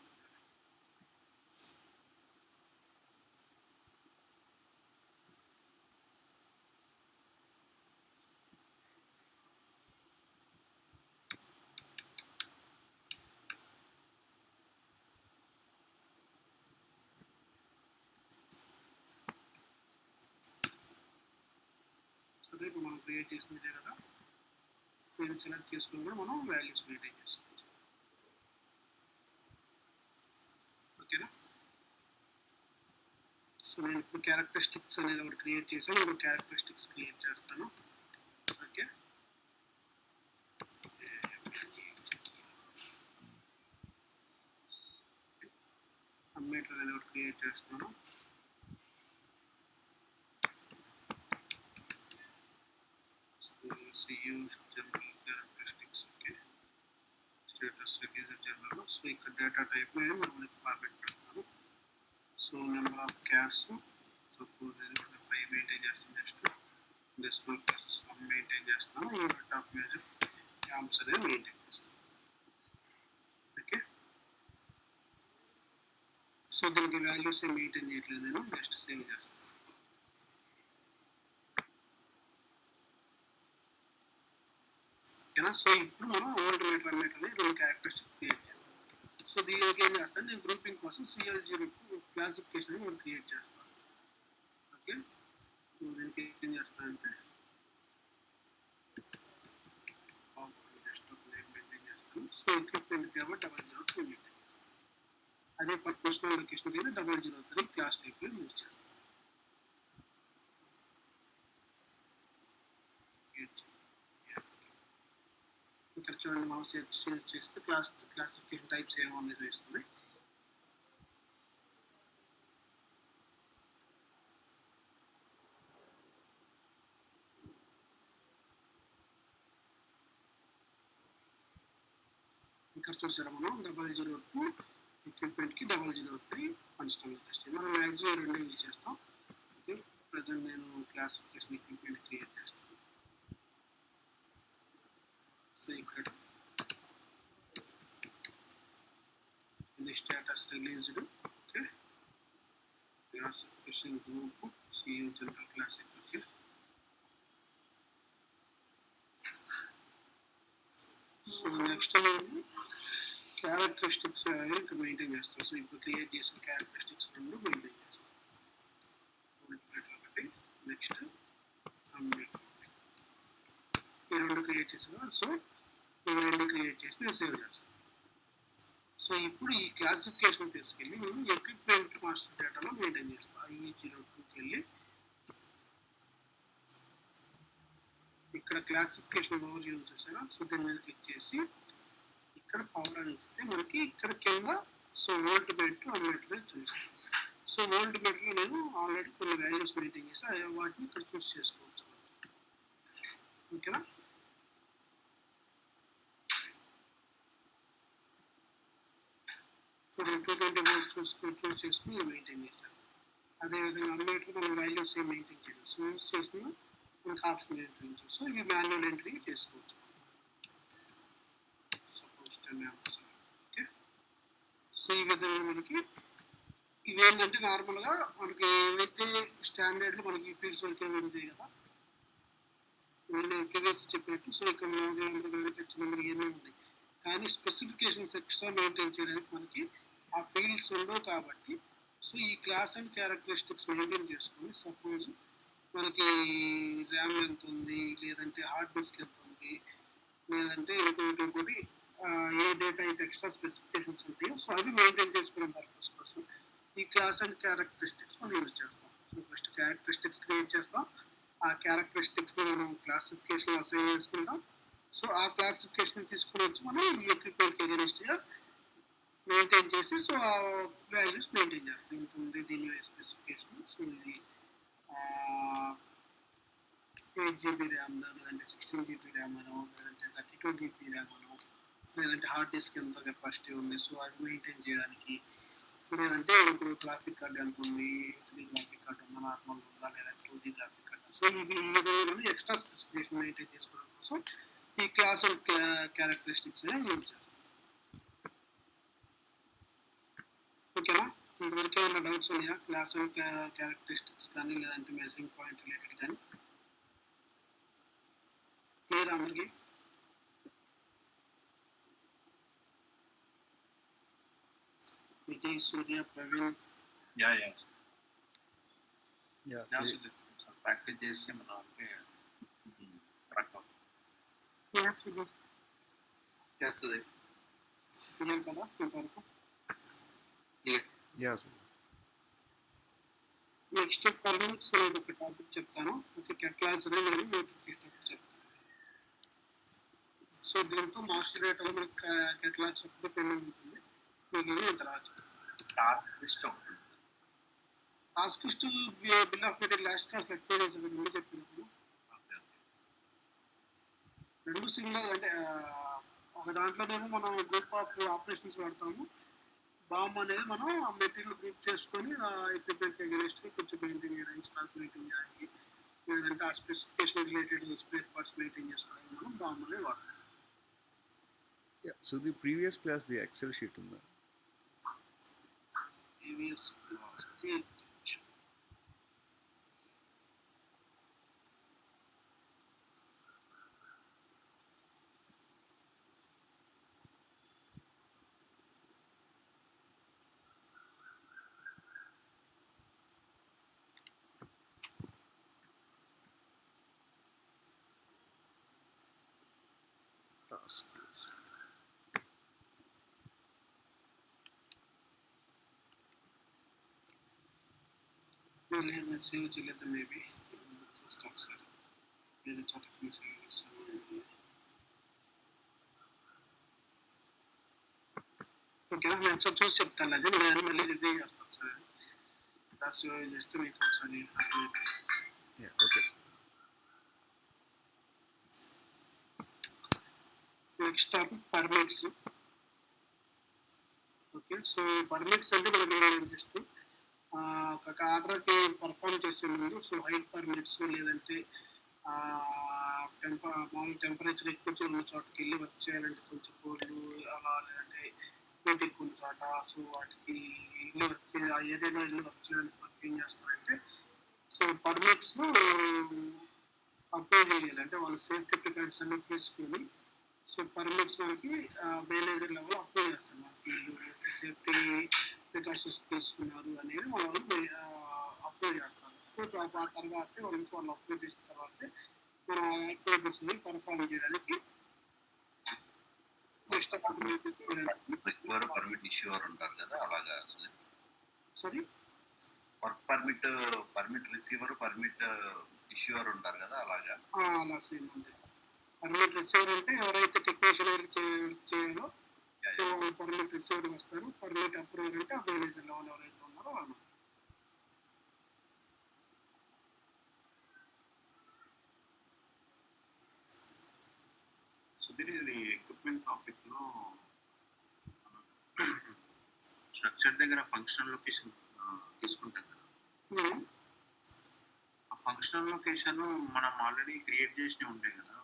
సరే, ఇప్పుడు మనం క్రియేట్ చేసింది ఇదే కదా. సో ఇది సెలెక్ట్ చేసుకుని కూడా మనం వాల్యూస్ మెయింటైన్ చేసుకోవచ్చు. ఓకేనా? సో నేను ఇప్పుడు క్యారెక్టరిస్టిక్స్ అనేది ఒకటి క్రియేట్ చేశాను, ఇప్పుడు క్యారెక్టరిస్టిక్స్ క్రియేట్ చేస్తాను. ఓకే, అమ్మీటర్ అనేది ఒకటి క్రియేట్ చేస్తున్నాను. Use general characteristics. Okay, status release general. So ఇక్కడ డేటా టైప్ నేను మనకి ఫార్మాట్ పెడతాను. So number of cats suppose 5 maintain చేస్తాను. జస్ట్ డెసిమల్ ప్లేసెస్ 1 మెయింటైన్ చేస్తాను. యూనిట్ ఆఫ్ మేజర్ యామ్స్ అనేది మెయింటైన్ చేస్తాను. ఓకే, సో దీనికి వాల్యూస్ ఏం మెయింటైన్ చేయట్లేదు, నేను జస్ట్ సేవ్ చేస్తాను. ఓకేనా? సో ఇప్పుడు మనం వోల్ట్ మీటర్ అమ్మీటర్ అని 2 క్యారెక్టరిస్టిక్స్ క్రియేట్ చేస్తాం. సో దీనికి ఏం చేస్తాను, నేను గ్రూపింగ్ కోసం CL0 క్లాసిఫికేషన్ అని ఒకటి క్రియేట్ చేస్తాను. ఓకే, దీనికి ఏం చేస్తానంటే జస్ట్ ఒక నేమ్ మెయింటైన్ చేస్తాను. సో ఎక్విప్మెంట్ కాబట్టి 002 మెయింటైన్ చేస్తాను. అదే పర్సనల్ లొకేషన్కి అయితే 003 క్లాస్ టైప్లో యూజ్ చేస్తాను. ఇక్కడ చూడండి, మౌస్ యూజ్ చేస్తే క్లాసిఫికేషన్ టైప్స్ ఏమో చూపిస్తుంది. ఇక్కడ చూసారా, మనం 002 ఎక్విప్మెంట్కి 003 పర్సనల్ లొకేషన్. మనం మ్యాక్సిమం 2 యూజ్ చేస్తాం. ఓకే, ప్రజెంట్ నేను క్లాసిఫికేషన్ ఎక్విప్మెంట్ క్రియేట్ చేస్తాను. సో ఇక్కడ ఇది status released. Okay, classification group CU general classic. Okay, so next నేను క్యారెక్టరిస్టిక్స్ ఇక్కడ మెయింటైన్ చేస్తాను. సో ఇప్పుడు క్రియేట్ చేసిన క్యారెక్టరిస్టిక్స్ 2 మెయింటైన్ చేస్తాను. ఒకటి నెక్స్ట్ అమ్మీటర్, ఈ 2 క్రియేట్ చేసాను కదా. సో ఈ 2 క్రియేట్ చేసి నేను సేవ్ చేస్తాను. సో ఇప్పుడు ఈ క్లాసిఫికేషన్ తీసుకెళ్ళి నేను ఎక్విప్మెంట్ మాస్టర్ డేటాలో మెయింటైన్ చేస్తాను. IE02కి వెళ్ళి ఇక్కడ క్లాసిఫికేషన్ ఓవర్ యూజ్ చేశాను. సో దీని మీద క్లిక్ చేసి ఇక్కడ పవర్ అని ఇస్తే మనకి ఇక్కడ కింద సో వోల్ట్ మీటర్ అమ్మీటర్ చూపిస్తాను. సో వోల్ట్ మీటర్లో నేను ఆల్రెడీ కొన్ని వాల్యూస్ మెయింటైన్ చేసి వాటిని ఇక్కడ చూస్ చేసుకోవచ్చు. ఓకేనా? సో నేను 220 వోల్ట్ చూస్ చేసుకుని మెయింటైన్ చేశాను. అదేవిధంగా అమ్మీటర్ మనం వాల్యూస్ ఏం మెయింటైన్ చేయలేదు. సో యూస్ చేసిన మనకు ఆప్షన్ ఏంటి, సో ఇవి మాన్యువల్ ఎంట్రీ చేసుకోవచ్చు. Suppose 10 amps. ఓకే, సో ఈ విధంగా మనకి ఇవేంటంటే నార్మల్గా మనకి ఏవైతే స్టాండర్డ్లు మనకి ఫీల్డ్స్ వరకే ఉంటాయి కదా, నేను ప్రీవియస్ చెప్పినట్టు. సో ఇక్కడ మ్యానుఫ్యాక్చర్ నెంబర్ ఏమేమి ఉన్నాయి, కానీ స్పెసిఫికేషన్స్ ఎక్స్ట్రా మెయింటైన్ చేయడానికి మనకి ఆ ఫీల్డ్స్ ఉండవు కాబట్టి సో ఈ క్లాస్ అండ్ క్యారెక్టరిస్టిక్స్ మెయింటైన్ చేసుకొని సపోజ్ మనకి ర్యామ్ ఎంత ఉంది, లేదంటే హార్డ్ డిస్క్ ఎంత ఉంది, లేదంటే ఇంకోటి ఏ డేటా అయితే ఎక్స్ట్రా స్పెసిఫికేషన్స్ ఉంటాయో సో అవి మెయింటైన్ చేసుకునే పర్పస్ కోసం ఈ క్లాస్ అండ్ క్యారెక్టరిస్టిక్స్ మనం యూజ్ చేస్తాం. సో ఫస్ట్ క్యారెక్టరిస్టిక్స్ క్రియేట్ చేస్తాం, ఆ క్యారెక్టరిస్టిక్స్ని మనం క్లాసిఫికేషన్ అసైన్ చేసుకుంటాం. సో ఆ క్లాసిఫికేషన్ తీసుకుని వచ్చి మనం ఈ ఎక్విప్మెంట్కి అగెనిస్ట్గా మెయింటైన్ చేసి సో ఆ వాల్యూస్ మెయింటైన్ చేస్తాం. ఇంత ఉంది దీని స్పెసిఫికేషన్. సో ఇది 8 GB ర్యామ్ లేదంటే 16 GB ర్యామ్ అనో లేదంటే 32 GB ర్యామ్ అనో లేదంటే హార్డ్ డిస్క్ ఎంత కెపాసిటీ ఉంది సో అది మెయింటైన్ చేయడానికి లేదంటే ఇప్పుడు గ్రాఫిక్ కార్డ్ ఎంత ఉంది, హెచ్డి గ్రాఫిక్ కార్డ్ ఉందా, నార్మల్ ఉందా, లేదంటే 2G గ్రాఫిక్ కార్డ్. సో ఇవి ఈ విధంగా ఎక్స్ట్రా స్పెసిఫికేషన్ మెయింటైన్ చేసుకోవడం కోసం ఈ క్లాస్ అండ్ క్యారెక్టరిస్టిక్స్ అనేది యూజ్ చేస్తాం. ఓకేనా? ఇంతవరకు ఏమైనా డౌట్స్ ఉన్నాయా క్లాస్ అండ్ క్యారెక్టరిస్టిక్స్ కానీ లేదంటే మెజరింగ్ పాయింట్ రిలేటెడ్ కానీ? క్లియర్ అందరికి? విజయ్, సూర్య, ప్రవీణ్.
యా
యా
ప్రాక్టీస్ చేస్తే మనం అంటే కరెక్ట్
చేస్తుంది క్లియర్ కదా ఇంతవరకు?
Yeah sir.
నెక్స్ట్ పర్మిట్స్ అనేది ఒక టాపిక్ చెప్తాను. ఓకే, కెట్లాగ్స్ అనేది నేను నోటిఫికేషన్ అప్పుడు చెప్తాను. సో దీంతో మాస్టర్ డేటాలో మనకి కెట్లాగ్స్ ఒకటి పెండింగ్ ఉంటుంది. మీకు తర్వాత task list bill of material last class experience ముందు చెప్పింది కదా. రెండు సిమిలర్ అంటే ఒక దాంట్లోనేమో మనం గ్రూప్ ఆఫ్ ఆపరేషన్స్ వాడతాము. బాంబ్ అనేది మనం ఆ మెటీరియల్ గ్రూప్ చేసుకొని ఆ ఎక్విప్మెంట్ అగెనిస్ట్గా కొంచెం మెయింటైన్ చేయడానికి, స్టాక్ మెయింటైన్ చేయడానికి, లేదంటే ఆ specification related spare parts maintain చేసుకోవడానికి మనం బాంబ్ అనేది వాడతాం.
So the previous class the excel sheet ఉందా?
Previous class the
task list.
లేదా సేవ్ చేయలేదు మేబీ. చూస్తాం ఒకసారి వేరే చోటకి సేవ్ చేస్తాను. ఓకేనా? నేను ఒకసారి చూసి చెప్తాను. అది నేను మళ్ళీ రివ్యూ చేస్తాను ఒకసారి. లాస్ట్ రివ్యూ చేస్తే మీకు ఒకసారి
yeah okay.
Next topic permits. Okay, so permits అంటే మనకి ఏం లేదు, జస్ట్ ఒక ఆర్డర్కి పర్ఫామ్ చేసే ముందు సో హైట్ పర్మిట్స్ లేదంటే మామూలు టెంపరేచర్ ఎక్కువ ఉన్న చోటకి వెళ్ళి వర్క్ చేయాలంటే కొంచెం కోళ్ళు అలా, లేదంటే హీట్ ఎక్కువ ఉన్న చోట సో వాటికి ఇల్లు వర్క్ ఆ ఏరియాలో ఇల్లు వర్క్ చేయడానికి మనకి ఏం చేస్తారంటే సో పర్మిట్స్ అప్లై చేయాలి. అంటే వాళ్ళ సేఫ్టీ ప్రికాషన్స్ అన్ని తీసుకొని సో పర్మిట్స్ మనకి మేనేజర్ లెవెల్ అప్లై చేస్తారు. మనకి వీళ్ళు సేఫ్టీ ప్రికాషన్స్ తీసుకున్నారు అనేది వాళ్ళు అప్లై చేస్తారు. సో ఆ తర్వాతే వాళ్ళు అప్లై చేసిన తర్వాతే మన యాక్టివిటీస్ని పర్ఫామ్ చేయడానికి నెక్స్ట్
రిసీవర్ పర్మిట్ ఇష్యూవర్ ఉంటారు కదా, అలాగా.
Sorry,
work permit receiver permit issuer ఉంటారు కదా, అలాగా.
అలా సేమ్ అంతే. పర్మిట్ రిసీవర్ అంటే ఎవరైతే టెక్నీషియన్ వర్క్ చేయాలో సో పర్మిట్ రిసీవర్ వస్తారు. పర్మిట్ అప్రూవర్ అంటే ఆ మేనేజర్ లెవెల్ ఎవరైతే ఉన్నారో వాళ్ళు.
సుధీర్, ఇది ఎక్విప్మెంట్ టాపిక్ లో స్ట్రక్చర్ దగ్గర ఫంక్షనల్ లొకేషన్ తీసుకుంటాం కదా. ఆ ఫంక్షనల్ లొకేషన్ మనం ఆల్రెడీ క్రియేట్ చేసినవి ఉంటాయి కదా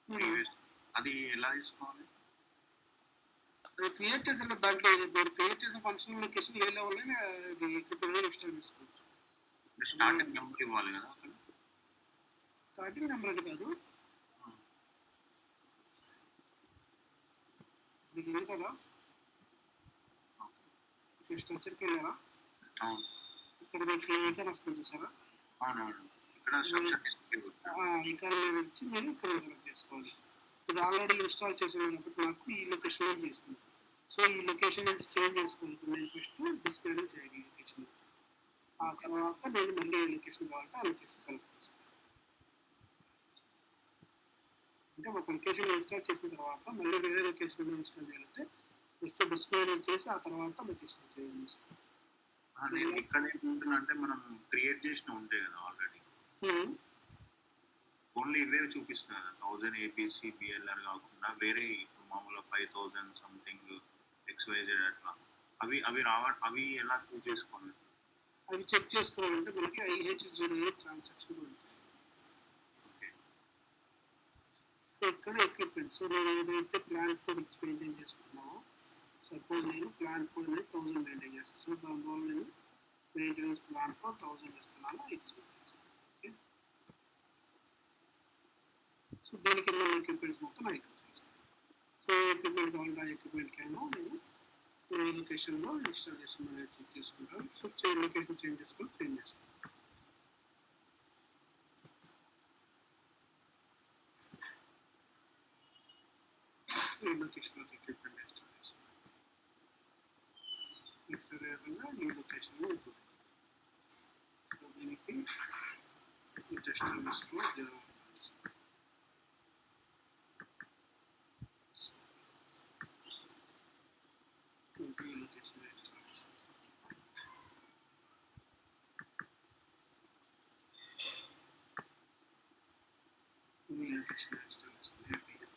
ప్రీవియస్, అది ఎలా తీసుకోవాలి?
అది క్రియేట్ చేసిన దాంట్లో మీరు క్రియేట్ చేసిన ఫంక్షనల్ లొకేషన్ ఏ లెవెల్ అది ఎక్విప్మెంట్ ఇన్స్టాల్ చేసుకోవచ్చు.
స్టార్టింగ్ నెంబర్ ఇవ్వాలి కదా అక్కడ.
స్టార్టింగ్ నెంబర్ అని కాదు, మీకు లేదు కదా. స్ట్రక్చర్కి వెళ్ళారా?
అవును,
ఇక్కడ మీకు ఈకాన్ వస్తుంది చూసారా?
అవునవును, ఇక్కడ స్ట్రక్చర్
ఈకాన్ మీద వచ్చి మీరు సెలెక్ట్ చేసుకోవాలి. ఇది ఆల్రెడీ ఇన్స్టాల్ చేసి ఉన్నప్పుడు నాకు ఈ లొకేషన్లో చేస్తుంది. సో ఈ లొకేషన్ నుంచి చేంజ్ చేసుకోవాలి. నేను ఫస్ట్ డిస్ప్లే నుంచి చేయాలి ఈ లొకేషన్ నుంచి. ఆ తర్వాత నేను మళ్ళీ ఏ లొకేషన్ కావాలంటే ఆ లొకేషన్ సెలెక్ట్ చేసుకోవాలి. అంటే ఒక లొకేషన్ ఇన్స్టాల్ చేసిన తర్వాత మళ్ళీ వేరే లొకేషన్లో ఇన్స్టాల్ చేయాలంటే ఫస్ట్ డిస్ప్లే చేసి ఆ తర్వాత లొకేషన్ చేయాలి.
నేను ఇక్కడ ఏంటంటున్నా అంటే మనం క్రియేట్ చేసిన ఉంటాయి కదా ఆల్రెడీ, ఓన్లీ ఇవే చూపిస్తున్నాయి కదా 1000 ఏబిసి బిఎల్ఆర్ కాకుండా వేరే ఇప్పుడు మామూలుగా 5000 సంథింగ్ XYZ అట్లా అవి అవి ఎలా చూస్ చేసుకోవాలి?
అవి చెక్ చేసుకోవాలంటే మనకి IH08 ట్రాన్సాక్షన్ ఉంది.
ఓకే,
సో ఇక్కడ ఎక్విప్మెంట్, సో నేను ఏదైతే ప్లాంట్ కోడ్ మెయింటైన్ చేసుకున్నామో సపోజ్ నేను ప్లాంట్ కోడ్ అనేది 1000 మెయింటైన్ చేస్తాను. సో దానివల్ల నేను మెయింటెనెన్స్ ప్లాన్ ఫర్ 1000 ఇస్తున్నాను, ఎగ్జిక్యూట్ చేస్తాను. ఓకే, సో దీని కింద ఎక్విప్మెంట్స్ మొత్తం నా ఇక్కడ చేస్తాను. సో ఎక్విప్మెంట్ కావాలంటే ఆ ఎక్విప్మెంట్ కింద నేను ఏ లొకేషన్లో ఇన్స్టాల్ చేస్తుందని చెక్ చేసుకుంటాను. సో లొకేషన్ చేంజ్ చేసుకుంటాను. ఈ లొకేషన్లో ఎక్విప్మెంట్ ఇన్స్టాల్ చేస్తున్నాను. నెక్స్ట్ అదేవిధంగా ఈ లొకేషన్లో ఇంకోటి, సో దీనికి ఈ టెస్ట్ లిస్ట్లో 0 ఈ లొకేషన్ ఇన్స్టాల్ చేస్తాను. ఇది లొకేషన్ ఇన్స్టాల్ చేస్తుంది APX.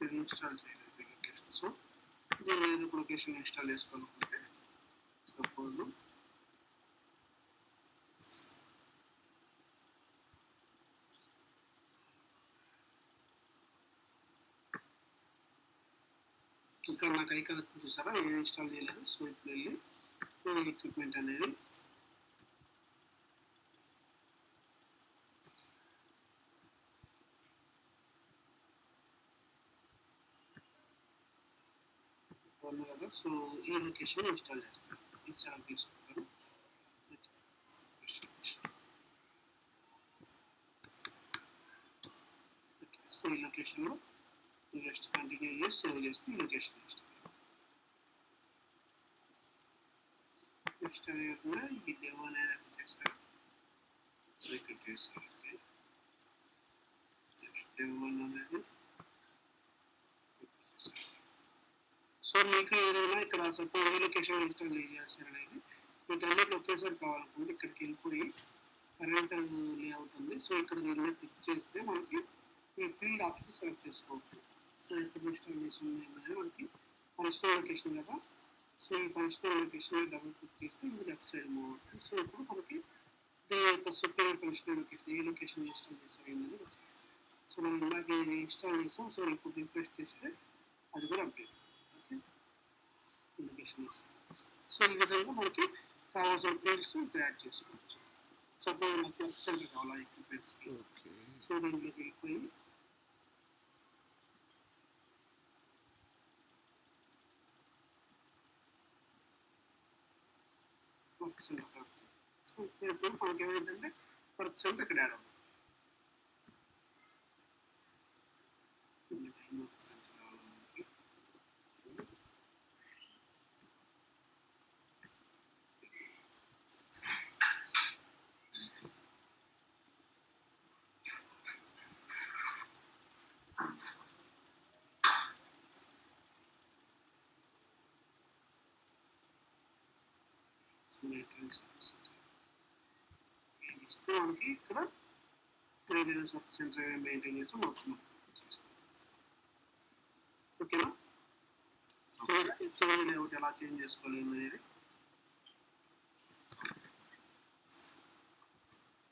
ఇది ఇన్స్టాల్ చేయలేదు ఈ లొకేషన్. సో నేను ఏదో ఒక లొకేషన్ ఇన్స్టాల్ చేసుకోవాలనుకుంటే సపోజ్ ఇక్కడ నాకు ఐకాన్ చూసారా, ఏం ఇన్స్టాల్ చేయలేదు. సో ఇప్పుడు వెళ్ళి నేను ఎక్విప్మెంట్ అనేది ఉంది కదా, సో ఈ లొకేషన్ ఇన్స్టాల్ చేస్తాను. ఇది సెలెక్ట్ చేసుకుంటాను. సో ఈ లొకేషన్లో జస్ట్ కంటిన్యూ చేసి సేవ్ చేస్తే ఈ లొకేషన్ ఇన్స్టాల్. నెక్స్ట్ అదేవిధంగా ఈ డెమో అనేది పెట్టేస్తారు, పెట్టేస్తారు. ఓకే, నెక్స్ట్ డెమో అనేది. సో మీకు ఏదైనా ఇక్కడ సపోజ్ ఏ లొకేషన్ ఇన్స్టాల్ చేస్తారు అనేది వీటన్నిటి ఒకేసారి కావాలనుకుంటే ఇక్కడికి వెళ్ళిపోయి కరెంట్ లేఅవుట్ ఉంది. సో ఇక్కడ దీన్ని క్లిక్ చేస్తే మనకి ఈ ఫీల్డ్ ఆప్షన్ సెలెక్ట్ చేసుకోవచ్చు. సో ఇక్కడ ఇన్స్టాల్ చేసి అనేది మనకి ఫంక్షనల్ లొకేషన్ కదా, సో ఈ ఫంక్షనల్ లొకేషన్ డబుల్ క్లిక్ చేస్తే ఇది లెఫ్ట్ సైడ్ మూవ్ అవుతుంది. సో ఇప్పుడు మనకి దీని యొక్క సూపర్ ఫంక్షనల్ లొకేషన్ ఏ లొకేషన్ ఇన్స్టాల్ చేసాం అనేది వస్తుంది. సో మనం ఇందాక ఇన్స్టాల్ చేసాం. సో ఇప్పుడు రిఫ్రెష్ చేస్తే అది కూడా అప్డేట్. ఓకే, లొకేషన్ సో ఈ విధంగా మనకి కావాల్సిన ఫీల్డ్స్ ఇక్కడ యాడ్ చేసుకోవచ్చు. సపోజ్ నాకు వర్క్ సెంటర్ కావాలా ఎక్విప్మెంట్స్కి, సో దీంట్లోకి వెళ్ళిపోయి వర్క్ సెంటర్. సో ఇప్పుడు మనకి ఏమైందంటే వర్క్ సెంటర్ ఇక్కడ యాడ్ అవుతుంది. వర్క్ సెంటర్ కావాలి మనకి. మెయింటెనెన్స్ వర్క్ సెంటర్ ఇది ఇస్తే మనకి ఇక్కడ మెయింటెనెన్స్ వర్క్ సెంటర్ మెయింటైన్ చేస్తే మొత్తం చూస్తాం. ఓకేనా, చేంజ్ లేఅవుట్ ఎలా చేంజ్ చేసుకోవాలి అనేది.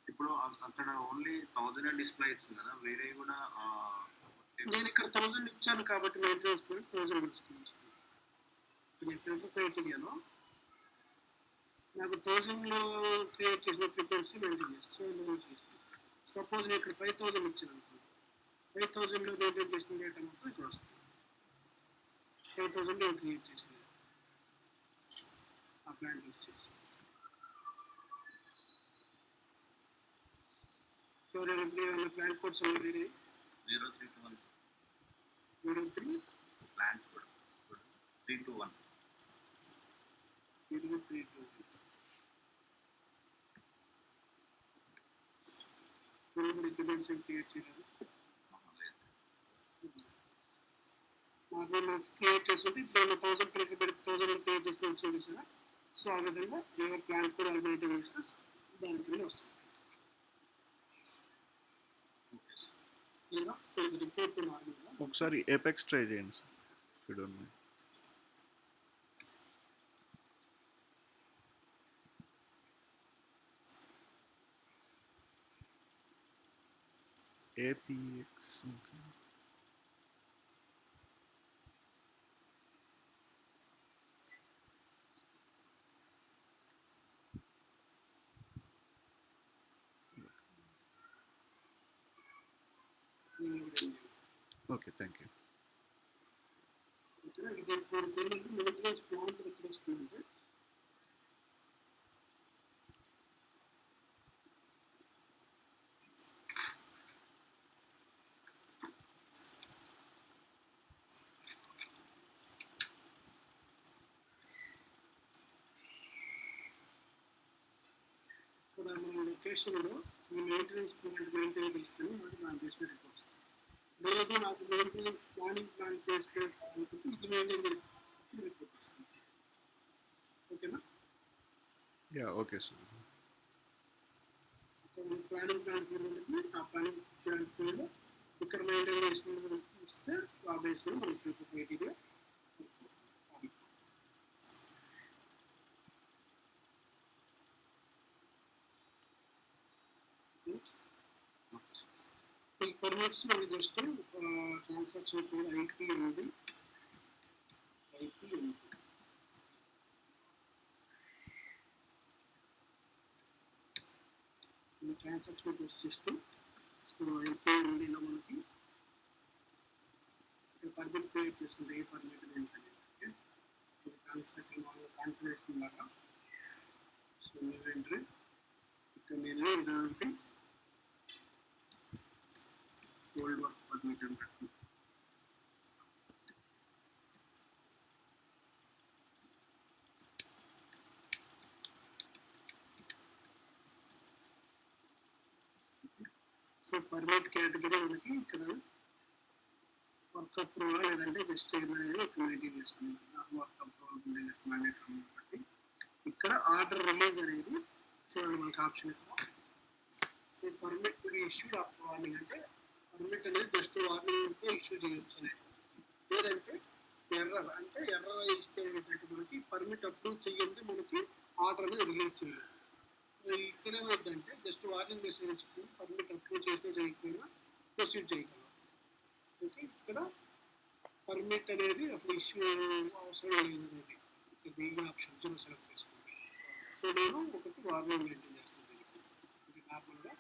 ఇప్పుడు అక్కడ ఓన్లీ 1000 డిస్ప్లే అవుతుంది కదా, వేరే కూడా
నేను ఇక్కడ 1000 ఇచ్చాను కాబట్టి మెయింటెనెన్స్ 1000 వస్తుంది. ఫిల్టర్ క్రైటీరియాలో నాకు 1000లో క్రియేట్ చేసిన ప్రిఫరెన్స్ మెయింటైన్ చేస్తాను. సో ఇందులో చేస్తాను. సపోజ్ నేను ఇక్కడ 5000 ఇచ్చాను అనుకోండి, 5000లో మెయింటైన్ చేసిన డేటా మొత్తం ఇక్కడ వస్తుంది. 5000 నేను క్రియేట్ చేసిన ఆ ప్లాంట్ యూజ్ చేసి ఎవరైనా ఇప్పుడు ఏమైనా ప్లాంట్ కోడ్స్ ఉన్నాయి వేరే
031 ప్లాంట్ కోడ్ 321
321 డిజైన్స్ ఏం క్రియేట్ చేయలేదు. నార్మల్ మనకి క్రియేట్ చేస్తుంటే ఇప్పుడు 1000 క్లిక్ పెడితే 1000 క్రియేట్ చేస్తే వచ్చేది సార్. సో ఆ విధంగా ఎవరి ప్లాన్ కూడా మెయింటైన్ చేస్తే దాని కింద వస్తుంది. లేదా సో ఇది రిపోర్ట్ నార్మల్గా
ఒకసారి ఏపెక్స్ ట్రై చేయండి sir. If you don't mind. APX okay, thank you.
ఓకేనా. ఇది మనకి ఏంటంటే మెయింటెనెన్స్ ప్లాన్ ఎక్కడ వస్తుందంటే ఇక్కడ మన లొకేషన్లో ఈ మెయింటెనెన్స్ ప్లాంట్ మెయింటైన్ చేస్తే మనకి దాని బేస్ మీద రిపోర్ట్స్. లేదు నాకు మెయింటెనెన్స్ ప్లాన్ చేస్తే కాబట్టి ఇది మెయింటైన్ చేస్తే రిపోర్ట్ వస్తుంది. ఓకేనా.
Yeah okay sir.
అక్కడ ప్లానింగ్ ప్లాన్ ఫీల్డ్ అనేది ఆ ప్లానింగ్ ప్లాన్ ఫీల్డ్ ఇక్కడ మెయింటైన్ చేసిన ఇస్తే ఆ బేస్ మీద మనకి క్రైటీరియా. ఈ పర్మిట్స్ మనకి జస్ట్ ట్రాన్సాక్షన్ కోడ్ ఐపీ ఉంది. Transaction code system. So IP ఉండిలో మనకి పర్మిట్ క్రియేట్ చేసుకుంటే ఏ పర్మిట్ ఏంటంటే ట్రాన్సాక్షన్ కాన్ఫిగరేషన్ లాగా. సో ఏంటంటే ఇక్కడ నేను ఇలాంటి ఓల్డ్ వర్క్ పర్మిట్ అని పెట్టుకుంటాను. సో పర్మిట్ కేటగిరీ మనకి ఇక్కడ వర్క్ అప్రూవల్ లేదంటే జస్ట్ ఏదనేది ఇక్కడ మెయింటైన్ చేసుకున్నాం. వర్క్ అప్రూవల్ మెయింటైన్ చేస్తున్నాం కాబట్టి ఇక్కడ ఆర్డర్ రిలీజ్ అనేది చూడండి మనకి ఆప్షన్ ఇక్కడ. So permit to be issued after warning అంటే పర్మిట్ అనేది జస్ట్ వార్నింగ్ ఇష్యూ చేయొచ్చు. లేదంటే ఎర్రర్ అంటే ఎర్రర్ ఇస్తే ఏంటంటే మనకి పర్మిట్ అప్రూవ్ చేయండి మనకి ఆర్డర్ అనేది రిలీజ్ చేయాలి. ఇక్కడ ఏమైందంటే జస్ట్ వార్నింగ్ మెసేజ్ ఇచ్చుకుని పర్మిట్ అప్రూవ్ చేస్తే చేయకపోయినా ప్రొసీడ్ చేయగలం. ఓకే. ఇక్కడ పర్మిట్ అనేది అసలు ఇష్యూ అవసరం లేదు అనేది ఇక్కడ ఈ ఆప్షన్ జీరో సెలెక్ట్ చేసుకుంటాను. సో నేను ఒకటి వార్నింగ్ మెయింటైన్ చేస్తాను దీనికి. ఇది నార్మల్గా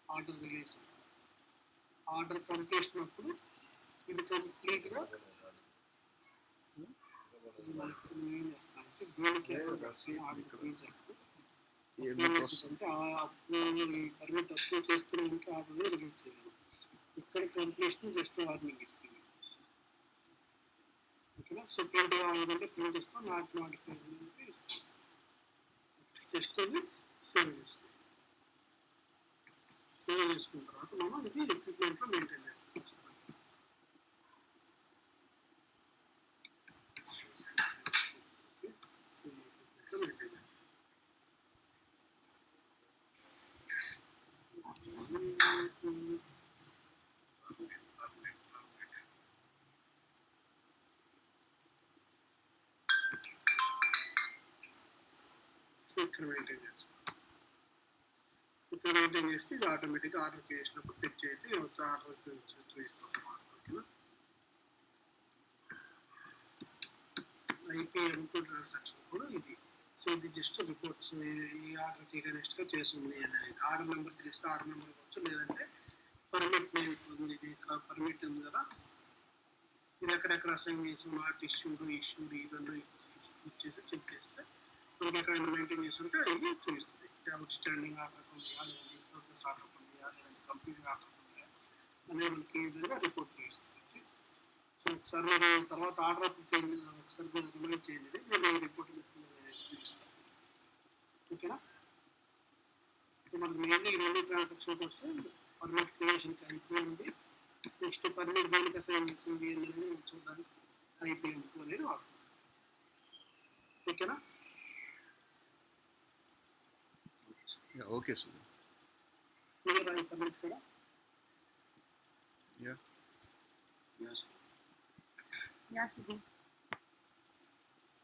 ఆర్డర్ రిలీజ్ ఆర్డర్ కంప్లీషన్ అప్పుడు ఇది కంప్లీట్గా మనకి ఏం చేస్తానంటే దేనికి ఆర్డర్ రిలీజ్ అంటే పర్మిట్ అప్రూవ్ చేసుకున్నానికి ఆర్డర్ రిలీజ్ చేయాలి. ఇక్కడ కంప్లీషన్ జస్ట్ వార్నింగ్ ఇస్తుంది. ఓకేనా. సో ప్రింట్ కావాలంటే ప్రింట్ ఇస్తాం, నాట్ మోడిఫై అనేది ఇస్తాం. జస్ట్ అది సేవ్ చేసుకోండి. సేవ్ చేసుకున్న తర్వాత మనం ఇది ఎక్విప్మెంట్లో మెయింటైన్ చేస్తాం. ఇక్కడ మెయింటైన్ చేస్తాం. ఇక్కడ మెయింటైన్ చేస్తే ఇది ఆటోమేటిక్గా ఆర్డర్ చేసినప్పుడు ఫిట్ అయితే ఆర్డర్ చూపిస్తాం తర్వాత. ఓకేనా. ఐపీ ఎంటూ ట్రాన్సాక్షన్ కూడా ఇది. సో ఇది జస్ట్ రిపోర్ట్స్ ఈ ఆర్డర్కి నెక్స్ట్గా చేస్తుంది అనేది. ఆర్డర్ నెంబర్ తెలిస్తే ఆర్డర్ నెంబర్ ఇవ్వచ్చు, లేదంటే పర్మిట్ నేమ్ ఉంది. పర్మిట్ ఉంది కదా, ఇది ఎక్కడెక్కడ అసైన్ చేసి నాట్ ఇష్యూడ్ ఈ రెండు ఇచ్చేసి చెక్ చేస్తే మనకి ఎక్కడైనా మెయింటైన్ చేస్తుంటే అది చూపిస్తుంది. అవుట్ స్టాండింగ్ ఆర్డర్ ఉందా, లేదంటే ప్రోగ్రెస్ ఆర్డర్ ఉందా, లేదంటే కంప్లీట్ ఆర్డర్ ఉందా అనేది మనకి ఈ విధంగా రిపోర్ట్ చేస్తుంది. సో ఒకసారి మీరు తర్వాత ఆర్డర్ అప్పుడు చేయండి, ఒకసారి మీరు రిమైండ్ చేయండి, నేను ఈ రిపోర్ట్ మీకు చూపిస్తాను. ఓకేనా. సో మనకు మెయిన్గా ఈ రెండు ట్రాన్సాక్షన్ కోడ్స్ పర్మిట్ క్రియేషన్కి అయిపోయి ఉంది. నెక్స్ట్ పర్మిట్ దానికి అసైన్ చేసింది అనేది మనం చూడడానికి ఐపీఎం అనేది వాడుతుంది. ఓకేనా?
Okay sir.
క్లియర్ అయ్యి పర్మిట్ కూడా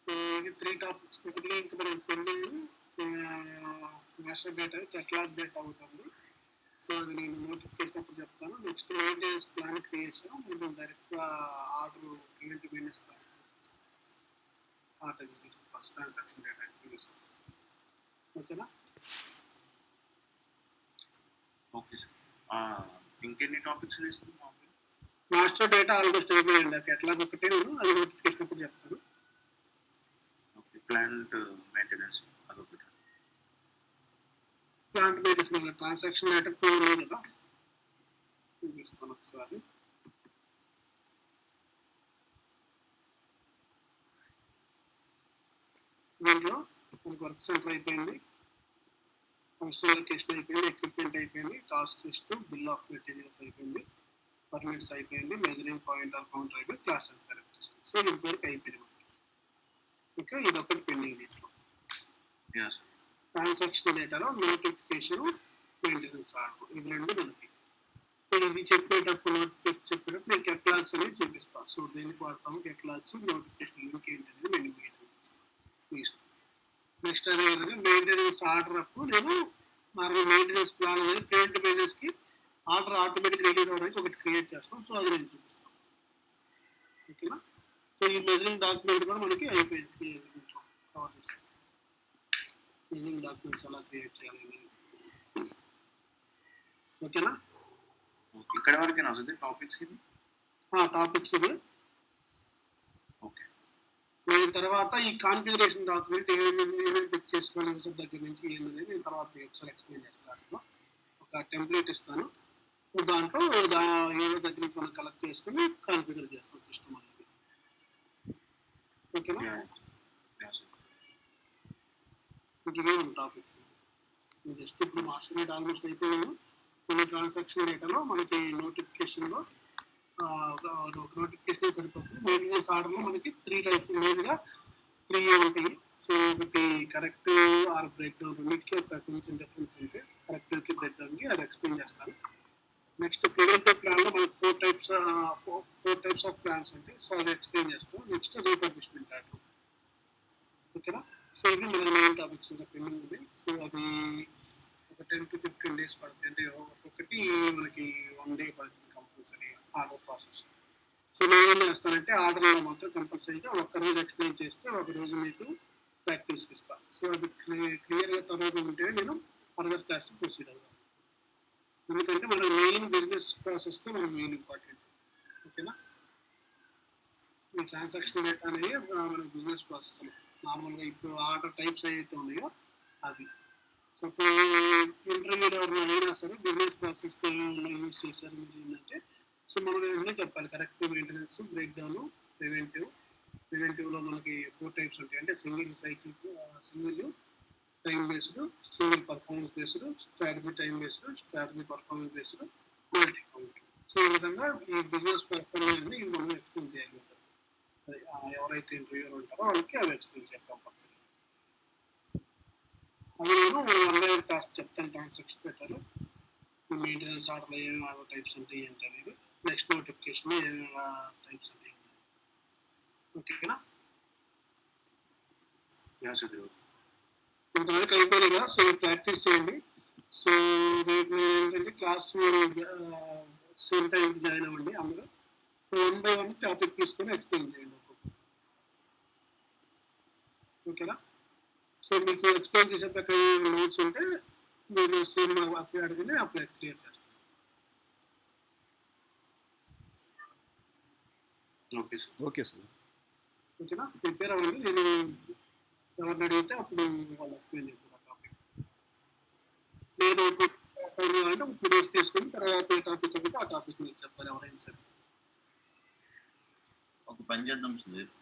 సో ఇది 3 టాపిక్స్. ఒకటి ఇంకా మనం pending master data catalogue data ఉంటుంది. సో అది నేను నోటిఫికేషన్ అప్పుడు చెప్తాను. నెక్స్ట్ మెయింటెనెన్స్ ప్లాన్ క్రియేషన్, మనం డైరెక్ట్గా order preventive maintenance plan order execution first transaction data execution. ఓకేనా?
Okay sir. ఇంకెన్ని టాపిక్స్ వేసుకుంటాం?
మాస్టర్ డేటా ఆల్మోస్ట్ అయిపోయింది. కెటలాగ్ ఒకటే అది నోటిఫికేషన్ అప్పుడు చెప్తాను.
ఓకే. ప్లాంట్ మెయింటెనెన్స్ అదొకటి.
ప్లాంట్ మెయింటెనెన్స్ ట్రాన్సాక్షన్ డేటా 2 ఉంది కదా, చూపిస్తాను ఒకసారి. దీంట్లో మనకు వర్క్ సెంటర్ అయిపోయింది, ఫంక్షనల్ లొకేషన్ అయిపోయింది, ఎక్విప్మెంట్ అయిపోయింది, task list, bill of materials అయిపోయింది, పర్మిట్స్ అయిపోయింది, మెజరింగ్ పాయింటర్ కౌంటర్ అయిపోయింది, క్లాస్ అండ్ క్యారెక్టరిస్టిక్స్. సో ఇంతవరకు అయిపోయింది మనకి. ఇంకా ఇదొకటి పెండింగ్. దీంట్లో ట్రాన్సాక్షన్ డేటాలో నోటిఫికేషన్, మెయింటెనెన్స్ ఆర్డర్, ఇవి రెండు మనకి. ఇది చెప్పేటప్పుడు నోటిఫికేషన్ చెప్పేటప్పుడు నేను కెటలాగ్స్ అనేది చూపిస్తాను. సో దేనికి వాడతాము కెటలాగ్స్, నోటిఫికేషన్ లింక్ ఏంటి అనేది నేను మెయింటెనెన్స్. నెక్స్ట్ అదేవిధంగా మెయింటెనెన్స్ ఆర్డర్ అప్పుడు నేను నార్మల్ మెయింటెనెన్స్ ప్లాన్ అనేది ప్రివెంటివ్ మెయింటెనెన్స్కి ఆర్డర్ ఆటోమేటిక్ రిలీజ్ అవ్వడానికి ఒకటి క్రియేట్ చేస్తాం. సో అది నేను చూపిస్తాను. ఓకేనా? సో ఈ మెజరింగ్ డాక్యుమెంట్ కూడా మనకి అయిపోయింది. కవర్ చేస్తాం మెజరింగ్ డాక్యుమెంట్స్ ఎలా క్రియేట్ చేయాలి అనేది. ఓకేనా?
ఇక్కడ వరకే వస్తుంది టాపిక్స్. ఇది
టాపిక్స్ ఇది.
ఓకే.
నేను తర్వాత ఈ కాన్ఫిగరేషన్ డాక్యుమెంట్ ఏమేమి పిక్ చేసుకోవాలి యూజర్ దగ్గర నుంచి ఏంటనేది నేను తర్వాత ఒకసారి ఎక్స్ప్లెయిన్ చేస్తాను. దాంట్లో ఒక టెంప్లెట్ ఇస్తాను. దాంట్లో యూజర్ దగ్గర నుంచి మనం కలెక్ట్ చేసుకుని కాన్ఫిగర్ చేస్తాం సిస్టమ్ అనేది. ఓకేనా? ఇవే ఉన్న టాపిక్స్. జస్ట్ ఇప్పుడు మాస్టర్ డేటా ఆల్మోస్ట్ అయిపోయాము. కొన్ని ట్రాన్సాక్షన్ డేటాలో మనకి నోటిఫికేషన్లో నోటిఫికేషన్ సరిపోతుంది. మెయింటెనెన్స్ ఆర్డర్లో మనకి 3 టైప్స్ మెయిన్గా 3 ఉంటాయి. సో ఒకటి కరెక్టివ్ ఆర్ బ్రేక్ డౌన్, రెండింటికి ఒక కొంచెం డిఫరెన్స్ అయితే కరెక్టివ్కి బ్రేక్ డౌన్కి అది ఎక్స్ప్లెయిన్ చేస్తాను. నెక్స్ట్ ప్రివెంటివ్ ప్లాన్లో మనకి 4 టైప్స్ ఆఫ్ ప్లాన్స్ ఉంటాయి. సో అది ఎక్స్ప్లెయిన్ చేస్తాం. Next refurbishment order. ఓకేనా? సో ఇది మన మెయిన్ టాపిక్స్ ఇంకా పెండింగ్ ఉంది. సో అది ఒక 10 to 15 days పడుతుంది. అంటే ఒక్కొక్కటి మనకి 1 day పడుతుంది కంపల్సరీ ఆర్డర్ ప్రాసెస్. సో నేను ఏం చేస్తానంటే ఆర్డర్లో మాత్రం కంపల్సరీగా ఒక్కరోజు ఎక్స్ప్లెయిన్ చేస్తే ఒకరోజు మీకు ప్రాక్టీస్కి ఇస్తాను. సో అది క్లియర్గా త్వరగా ఉంటే నేను ఫర్దర్ క్లాస్ ప్రొసీడ్ అవుతాను. ఎందుకంటే మన మెయిన్ బిజినెస్ ప్రాసెస్తో మనం మెయిన్ ఇంపార్టెంట్. ఓకేనా? ఈ ట్రాన్సాక్షన్ డేటా అనేది మన బిజినెస్ ప్రాసెస్ నార్మల్గా ఇప్పుడు ఆర్డర్ టైప్స్ ఏవైతే ఉన్నాయో అవి. సో ఇప్పుడు ఇంటర్వ్యూలో ఎవరైనా అయినా సరే బిజినెస్ ప్రాసెస్తో యూజ్ చేశారు మీరు ఏంటంటే, సో మనం ఏదైనా చెప్పాలి. కరెక్టివ్ మెయింటెనెన్స్, బ్రేక్ డౌన్, ప్రివెంటివ్లో మనకి 4 టైప్స్ ఉంటాయి. అంటే single time based, single performance based, strategy time based, strategy performance based, multi count. So ఈ విధంగా ఈ బిజినెస్ పర్ఫార్మెన్స్ ఇది మనం ఎక్స్ప్లెయిన్ చేయాలి సార్. ఎవరైతే ఇంటర్వ్యూలో ఉంటారో వాళ్ళకి అవి ఎక్స్ప్లెయిన్ చేయాలి కంపల్సరీ. అది నేను ఆన్లైన్ క్లాస్ చెప్తాను. ట్రాన్సాక్షన్ పెట్టాలి, మెయింటెనెన్స్ ఆర్డర్లో ఏమేమి ఆర్డర్ టైప్స్ ఉంటాయి ఏంటి అనేది, నెక్స్ట్ నోటిఫికేషన్లో ఏమేమి టైప్స్ ఉంటాయి. ఓకేనా? ఇంతవరకు అయిపోయింది కదా. సో ప్రాక్టీస్ చేయండి. సో రేపు ఏంటంటే క్లాస్ సేమ్ టైంకి జాయిన్ అవ్వండి అందరూ. 1 by 1 టాపిక్ తీసుకొని ఎక్స్ప్లెయిన్ చేయండి. ఓకేనా? సో మీకు ఎక్స్ప్లెయిన్ చేసే ప్రకారం నోట్స్ ఉంటే మీరు సేమ్ అప్లై అడిగితే అప్లై క్లియర్ చేస్తాను.
Okay sir.
ఓకేనా? ప్రిపేర్ అవ్వండి. నేను ఎవరిని అడిగితే అప్పుడు వాళ్ళు ఎక్స్ప్లెయిన్ చేస్తాను టాపిక్. నేను అంటే 2 days తీసుకుని తర్వాత ఏ టాపిక్ అంటే ఆ టాపిక్ మీకు చెప్పాలి ఎవరైనా సరే.
ఒక పని చేద్దాం సుధీర్.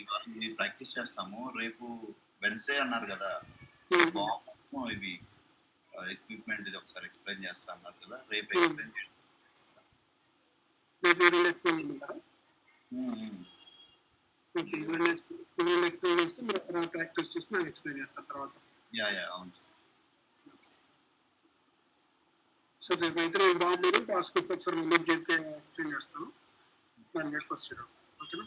ఇవాళ మీరు ప్రాక్టీస్ చేస్తాము. రేపు వెన్స్డే అన్నారు కదా, ఇవి ఎక్విప్మెంట్ ఇది ఒకసారి ఎక్స్ప్లెయిన్ చేస్తా అన్నారు కదా, రేపు ఎక్స్ప్లెయిన్ చేయండి.
రేపు ఈవెంట్ ఎక్స్ప్లెయిన్ చేయమంటారా? ఓకే, ఈవెంట్ ఎక్స్ప్లెయిన్ చేస్తే మీరు ప్రాక్టీస్ చేసి నాకు ఎక్స్ప్లెయిన్ చేస్తారు తర్వాత.
యా అవును సార్.
సో రేపు అయితే నేను బాగున్నాను, పాస్బుక్ ఒకసారి ముందు ఎక్స్ప్లెయిన్ చేస్తాను, దాన్ని బట్టి ప్రొసీడ్. ఓకేనా?